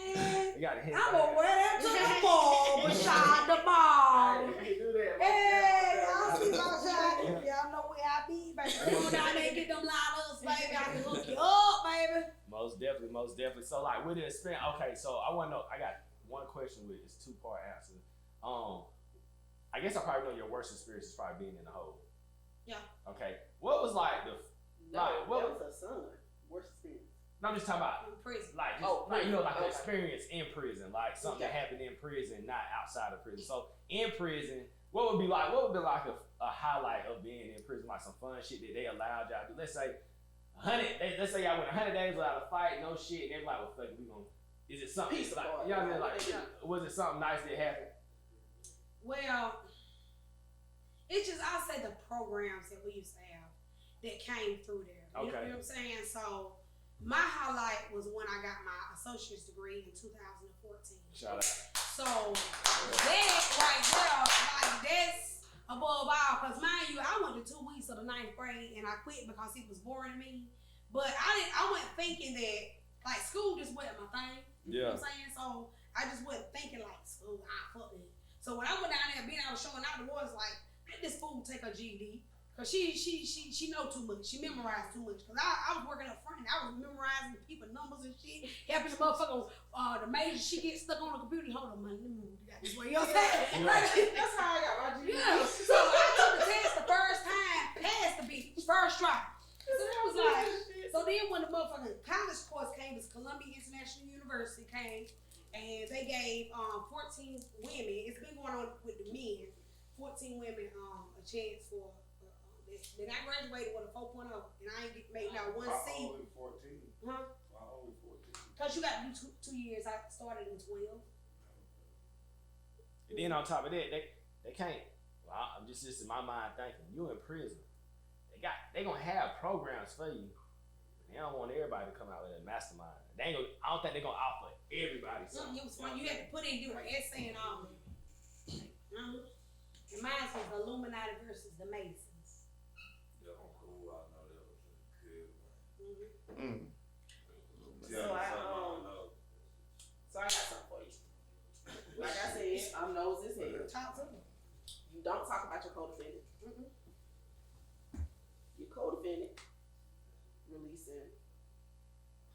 You got to hit. I'm gonna wear that to the ball, Rashad the ball. You can do that. Hey, y'all see my shot. Y'all know where I be, baby. Go down there and get them lineups, baby. I can hook you up, baby. Most definitely. So like with the experience, okay. So I want to know. I got one question with it's 2-part answer. I guess I probably know your worst experience is probably being in the hole. Yeah. Okay. What was like the That was her son. Worst experience. No, I'm just talking about In prison. like just the okay. experience in prison, like something that happened in prison, not outside of prison. So in prison, what would be like a highlight of being in prison, like some fun shit that they allowed y'all to do? Let's say let's say y'all went 100 days without a fight, no shit, and they're like, well, fuck it, we gonna. Is it something Peace like, accord. you know what I mean? Like, was it something nice that happened? Well, it's just, I'll say the programs that we used to have that came through there. You know what I'm saying? So my highlight was when I got my associate's degree in 2014. Shout out. So that right there, like that's above all. Cause mind you, I went to 2 weeks of the 9th grade and I quit because it was boring to me. But I went thinking that like school just wasn't my thing. You know what I'm saying? So I just wasn't thinking like, oh, fuck it. So when I went down there, I was showing out the boys like, let this fool take her GED. Cause she know too much. She memorized too much. Cause I was working up front and I was memorizing people numbers and shit. Helping the motherfucker, the major, she get stuck on the computer. Hold on, man. Let me move this way. You know what I'm saying? That's how I got my GED. Yeah. So I took the test the first time, passed the bitch, first try. So that was like, so then when the motherfucking college course came, this Columbia International University came, and they gave 14 women, it's been going on with the men, 14 women a chance for, then I graduated with a 4.0, and I ain't made not one C. Why only 14? Huh? Why only 14? Because you got to do 2 years. I started in 12. And then on top of that, they can't. Well, I'm just in my mind thinking, you in prison. They gonna have programs for you. They don't want everybody to come out with a mastermind. I don't think they're gonna offer everybody something. You had to put in, do an essay and all. And mine was Illuminati versus the Masons. Yeah, cool. I know that was good. Mm. Yeah, So I got something for you. Like I said, I'm nosy as hell. Talk to me. You don't talk about your co-defendant. Mm-hmm. Your co-defendant releasing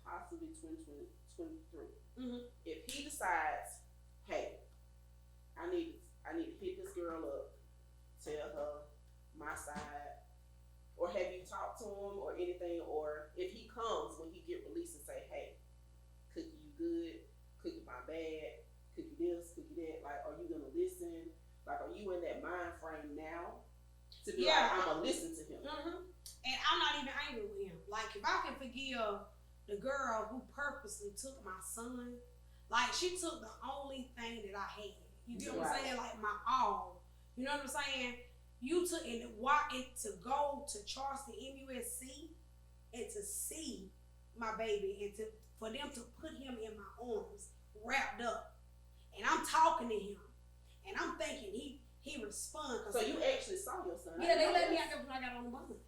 possibly 2023. Mm-hmm. If he decides, hey, I need to hit this girl up, tell her my side, or have you talked to him or anything, or if he comes when he get released and say, hey, Cookie, you good? Cookie, my bad? Cookie this, Cookie that? Like, are you gonna listen? Like, are you in that mind frame now to be like, I'm gonna listen to him? Mm-hmm. And I'm not even angry with him. Like, if I can forgive the girl who purposely took my son, like, she took the only thing that I had. You get what I'm saying? Like, my all. You know what I'm saying? You took and to go to Charleston MUSC and to see my baby and for them to put him in my arms, wrapped up, and I'm talking to him, and I'm thinking he respond. So you actually saw your son? Yeah, they let me out there when I got on the bond.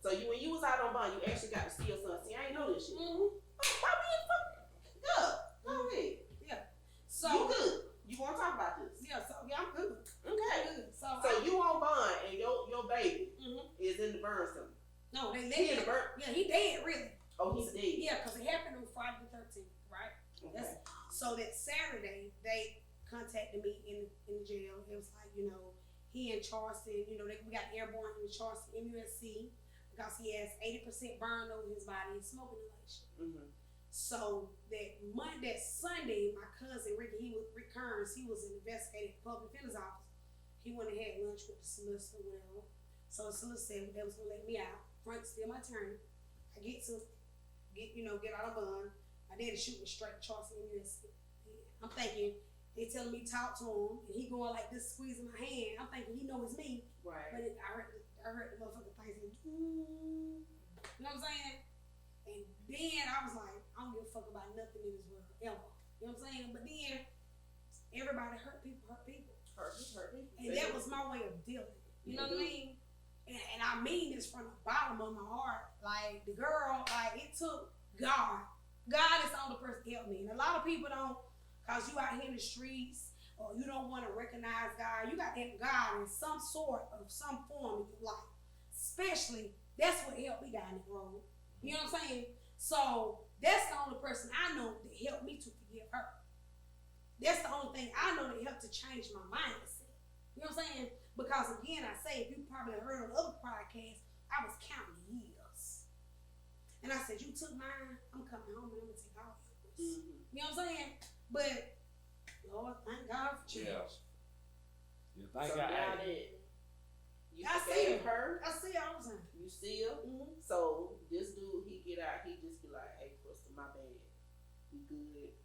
So when you was out on bond, you actually got to see your son. See, I ain't know this shit. Mm-hmm. Why we in fucking good? Go ahead. Yeah. So you good? You want to talk about this? Yeah. So I'm good. Okay. Good. So you on bond and your baby mm-hmm. is in the burn center. No, they He in the burn. Yeah, he dead really. Oh, he's dead. Yeah, because it happened on Friday the 13th, right? Okay. So that Saturday they contacted me in the jail. It was like, he in Charleston, we got airborne in Charleston MUSC because he has 80% burn over his body and smoke inhalation. Mm-hmm. So that Sunday, my cousin Ricky Kearns, he was an investigator at the public defender's office. He went and had lunch with the solicitor, whatever. So the solicitor said they was gonna let me out. Frank's still my attorney. I get out of bond. My daddy shoot me straight to Charleston MUSC. I'm thinking they telling me talk to him, and he going like this, squeezing my hand. I'm thinking he know it's me, Right. but I heard the motherfucking thing say, you know what I'm saying? And then I was like, I don't give a fuck about nothing in this world ever. You know what I'm saying? But then everybody hurt people. Hurt people. And that was my way of dealing. You know what I mean? And I mean this from the bottom of my heart. Like, the girl, like, it took God. God is the only person to help me. And a lot of people don't, because you out here in the streets, or you don't want to recognize God. You got to have God in some sort of some form in your life. Especially, that's what helped me down the road. You know what I'm saying? So, that's the only person I know that helped me to forgive her. That's the only thing I know that helped to change my mindset. You know what I'm saying? Because again, I say, if you probably heard on other podcasts, I was counting years. And I said, you took mine, I'm coming home and I'm going to take all yours. Mm-hmm. You know what I'm saying? But, Lord, thank God for change. You think So now that you I see forgave her, I see her all the time. you see her. Mm-hmm. So this dude, he get out, he just be like, "Hey, Crystal, my bad. We good."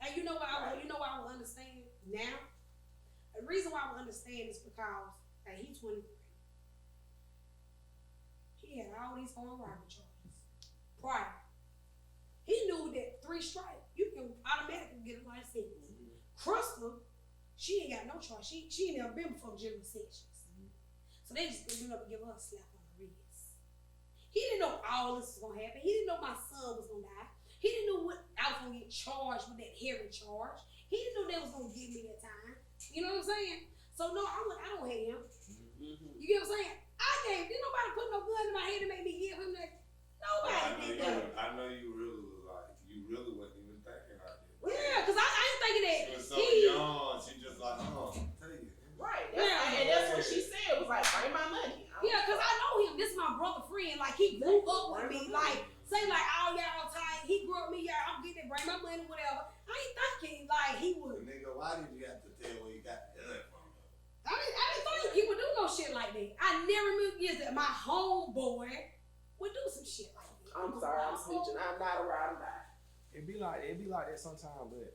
And you know what I will understand now? The reason why I will understand is because he's 23. He had all these foreign robbery charges prior. He knew that 3 strikes, you can automatically get a life sentence. Mm-hmm. Crystal, she ain't got no charge. She ain't never been before general sessions. So they just ended up give her a slap on the wrist. He didn't know all this was gonna happen. He didn't know my son was gonna die. He didn't know what I was gonna get charged with that heavy charge. He knew they was gonna give me that time. You know what I'm saying? So no, I don't hate him. You get what I'm saying? Didn't nobody put no gun in my head to make me give him that. Nobody did that. I know you really was like, you really wasn't even thinking like that. Yeah, cause I ain't thinking that. She was so young, she just like, tell you. Right. And that's what she said. Was like, bring my money. Yeah, cause I know him. This is my brother friend. Like he grew up with me. Like say like all y'all tight. He grew up with me. Y'all, I'm getting it. Bring my money, whatever. I ain't thinking like he would. Nigga, why did you have to tell where you got the gun from? I didn't think he would do no shit like that. I never knew that my homeboy would do some shit like that. I'm sorry, I'm snitching. I'm not a ride or die. It be like that sometimes, but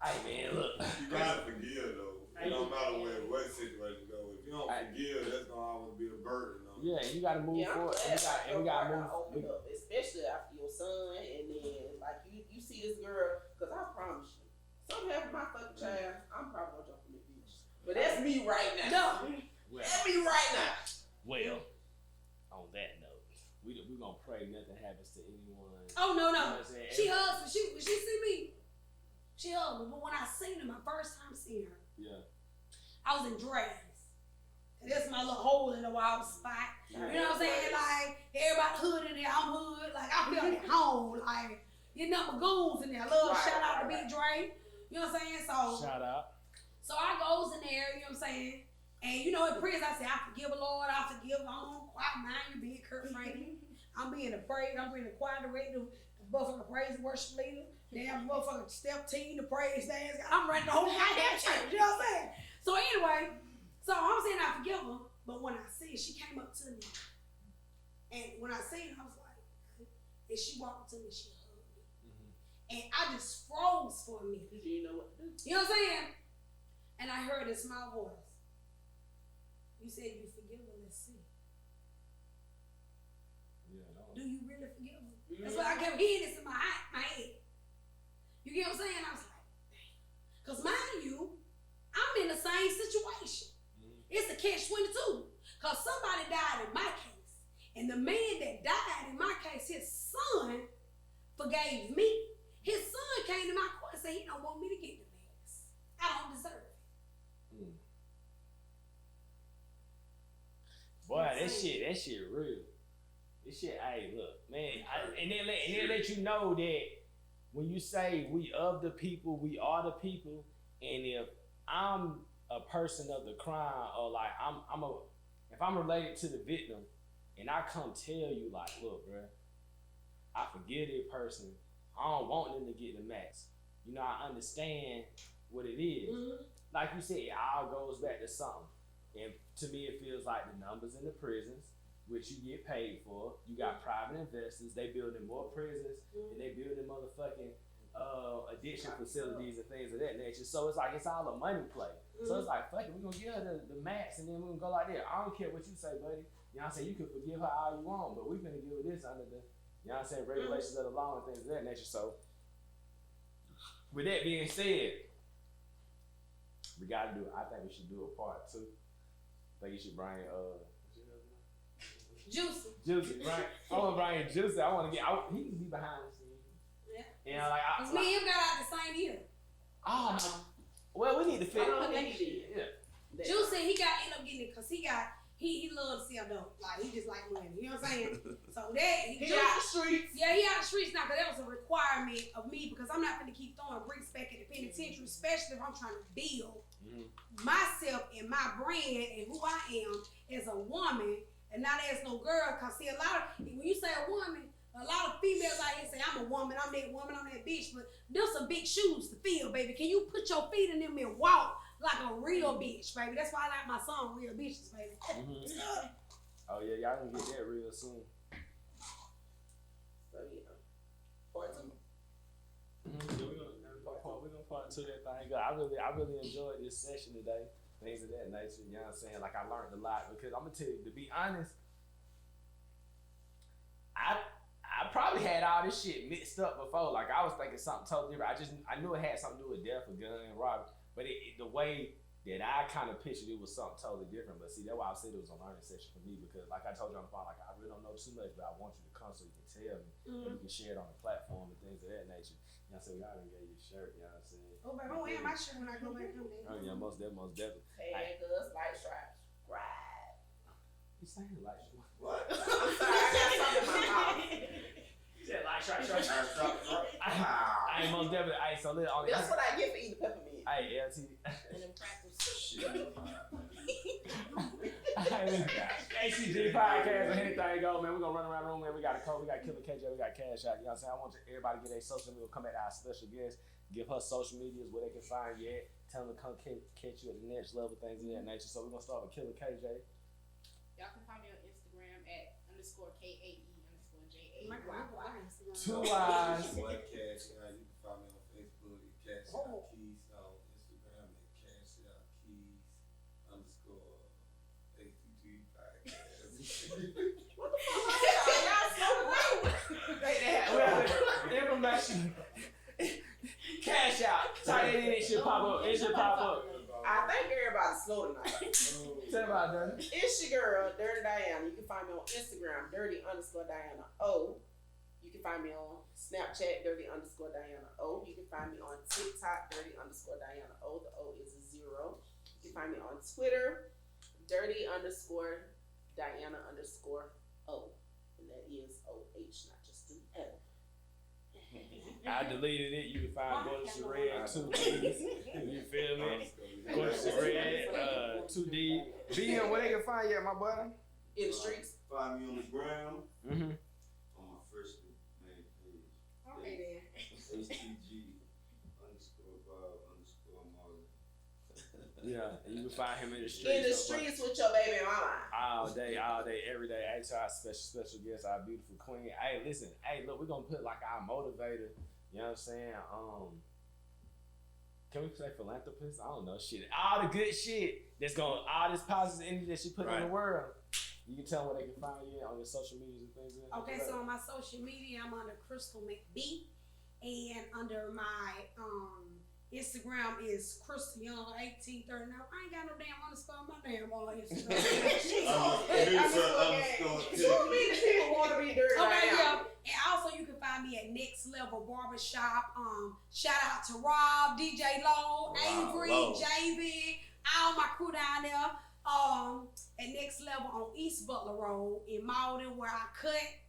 hey man, look. You gotta forgive though. It don't matter what situation go. If you don't forgive, that's gonna always be a burden on you. Yeah, you gotta move forward. And we gotta move. Open up, especially after your son, and then like you see this girl. Cause I promise you, something happened to my fucking child, I'm probably gonna jump in the beach. But that's me right now. Well, that's me right now. Well, on that note, we gonna pray nothing happens to anyone. Oh no. You know what I'm saying? She hugged me. When she see me, she hugged me. But when I seen her, my first time seeing her, yeah, I was in dress. And that's my little hole in the wall spot. You know what I'm saying? Like everybody hood in there, I'm hood. Like I feel at home. Like you know my goons in there. I love shout out to Big Dre. You know what I'm saying? So shout out. So I goes in there, you know what I'm saying? And you know in prison I say, I forgive the Lord, I forgive on quiet mind, you being Kurt Franklin. I'm being the praise, I'm being the choir director, the motherfucking praise and worship leader, damn motherfucking step team, the praise dance. I'm running the whole goddamn church, you know what I'm saying? So anyway, so I'm saying I forgive her, but when I see her, she came up to me. And when I seen her, I was like, okay. And she walked up to me, she hugged me. And I just froze for a minute. Cause you know what to do. You know what I'm saying? And I heard in small voice, you said you forgive her, let's see. Yeah, no. Do you really forgive her? That's why I kept hearing this in my head. You get what I'm saying? I was like, damn. Because mind you, I'm in the same situation. It's a catch-22. Because somebody died in my case. And the man that died in my case, his son forgave me. His son came to my court and said he don't want me to get the max. I don't deserve it. Boy, that shit real. This shit, hey, look, man, and then let you know that when you say we of the people, we are the people, and if I'm a person of the crime, or like if I'm related to the victim, and I come tell you like, look, bro, I forgive that person. I don't want them to get the max. You know, I understand what it is. Like you said, it all goes back to something. And to me, it feels like the numbers in the prisons, which you get paid for. You got private investors. They building more prisons, and they building motherfucking addiction facilities and things of that nature. So it's like it's all a money play. So it's like, fuck it, we're gonna give her the max, and then we're gonna go like that. I don't care what you say, buddy. You know what I'm saying? You can forgive her all you want, but we're gonna give her this under the, you know what I'm saying, regulations of the law and things of that nature. So with that being said, we gotta do it. I think we should do a part 2. I think you should bring Juicy, right? I want to bring Juicy. I want to get out. He can be behind the scenes. Yeah. You know, like me and him got out the same year. Oh, well, we need to figure out. Yeah. Juicy, he ended up getting it because he loves to sell dope. Like he just like money. You know what I'm saying? So that he out the streets. Yeah, he out the streets now because that was a requirement of me because I'm not going to keep throwing bricks back at the penitentiary, especially if I'm trying to build myself and my brand and who I am as a woman and not as no girl. Because see, when you say a woman, a lot of females out here say, I'm a woman, I'm that bitch, but there's some big shoes to fill, baby. Can you put your feet in them and walk like a real bitch, baby? That's why I like my song, Real Bitches, baby. Oh yeah, y'all gonna get that real soon. So yeah, part 2. We're gonna part 2 that thing. I really enjoyed this session today. Things of that nature, you know what I'm saying? Like I learned a lot because I'm gonna tell you, to be honest, I probably had all this shit mixed up before. Like I was thinking something totally different. I knew it had something to do with death or gun and robbery, but the way that I kind of pictured it was something totally different. But see, that's why I said it was a learning session for me because, like I told you on the phone, like I really don't know too much, but I want you to come so you can tell me and you can share it on the platform and things of that nature. Y'all said we already gave you a shirt. Y'all said. Oh, baby, I'm wearing my shirt when I go back home. Oh yeah, most definitely. Tag us, like, subscribe. You saying like shit? What? I'm sorry, I got something in my mouth. You said like shit. Wow. I most definitely. I so little on That's what I get for eating peppermint. Hey, LT. And then practice. HTG podcast or anything go, man. We're gonna run around the room, man. We got a code, we got Killer KJ, we got Cash Out. You know what I'm saying? I want everybody to get their social media. We'll come back to our special guest, give her social medias where they can find you at, tell them to come catch you at the next level, things of that nature. So we're gonna start with Killer KJ. Y'all can find me on Instagram at _KAE_JA. 2 eyes. Boy, Cash Out. You can find me on Facebook at Cash Out Keys, on Instagram at Cash Out Keys _HTG podcast. What the fuck? Y'all so Information. Cash Out. Type it in, it should pop up. It should pop up. I think everybody's slow tonight. Tell me about that. It's your girl, Dirty Diana. You can find me on Instagram, Dirty_Diana_O. You can find me on Snapchat, Dirty_Diana_O. You can find me on TikTok, Dirty_Diana_O. The O is a 0. You can find me on Twitter, Dirty_Diana_O. And that is OH, not just an L. I deleted it. You can find Gorgeous Red 2 D's. You feel me? Gorgeous Red 2D. BM, where they can find you at, my boy? In the streets. Find me on the ground. Mm-hmm. On my first main page. Okay, then. HTG_Bob_Marley. Yeah, and you can find him in the streets. In the streets with your baby mama. All day, every day. Hey, to our special guest, our beautiful queen. Hey, listen. Hey, look, we're gonna put like our motivator. You know what I'm saying? Can we say philanthropist? I don't know. Shit, all the good shit that's going, all this positive energy that she put in the world. You can tell them where they can find you on your social medias and things. Okay, so on my social media, I'm under Crystal McB, and under my Instagram is Crystal Young 1839. I ain't got no damn underscore on my damn Instagram. Too many people want to be dirty. Okay, yeah. And also you can find me at Next Level Barbershop. Shout out to Rob, DJ Low, Avery, JB, all my crew down there. At Next Level on East Butler Road in Malden, where I cut.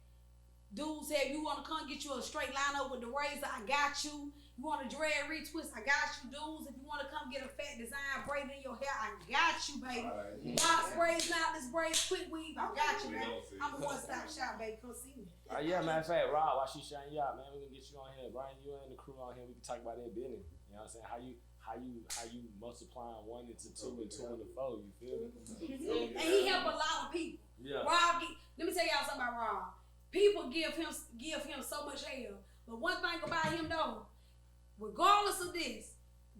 Dudes said, you want to come get you a straight line up with the razor, I got you. You want a dread retwist, I got you. Dudes, if you want to come get a fat design braid in your hair, I got you, baby. Box braids, knotless braids, quick weave, I got you, baby. I'm a one-stop shop, baby. Come see me. Yeah, matter of fact, Rob, while she showing you out, man, we can get you on here. Brian, you and the crew on here, we can talk about their business. You know what I'm saying? How you multiplying 1 into 2 and 2 into 4, you feel me? And he help a lot of people. Yeah. Rob, let me tell y'all something about Rob. People give him so much hell. But one thing about him though, regardless of this,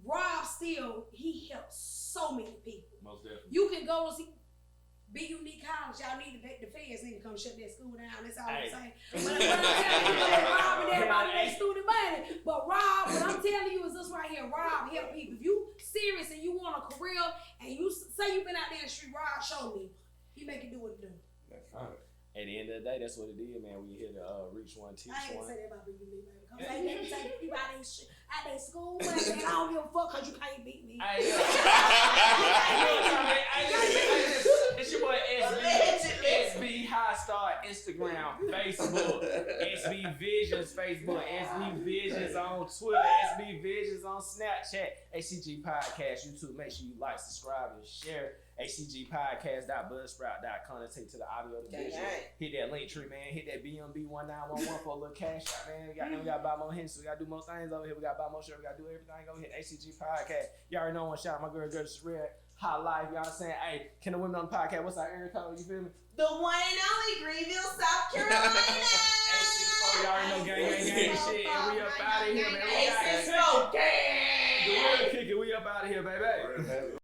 Rob still, he helps so many people. Most definitely. You can go to see Be Unique College. Y'all need the feds need to come shut that school down. That's all I'm saying. But I'm telling you, Rob and everybody they student money. But Rob, what I'm telling you is this right here. Rob help people. If you serious and you want a career and you say you've been out there in the street, Rob show me. He make you do what you do. That's right. At the end of the day, that's what it is, man. We here to reach one, teach I ain't one. gonna say that about Be Unique, baby. Cause they never take people out their school, man. I don't give a fuck cause you can't beat me. It's your boy SB High Star Instagram, Facebook, SB Visions Facebook, SB Visions on Twitter, SB Visions on Snapchat, HTG Podcast, YouTube. Make sure you like, subscribe, and share. HTGpodcast.buzzsprout.com. Let's take to the audio, the visual. Hit that link tree, man. Hit that BMB1911 for a little cash out, man. We got to buy more hints. We got to do more things over here. We got to buy more shirts. We got to do everything over here. HTG Podcast. Y'all already know one shout out my girl, Gorgeous Red. High life, y'all saying, hey, can the women on the podcast, what's our area code? You feel me? The one and only Greenville, South Carolina. Y'all already know gang shit. And we up out of here, man. Hey, sis, no gang. The real kicker, we up out of here, baby.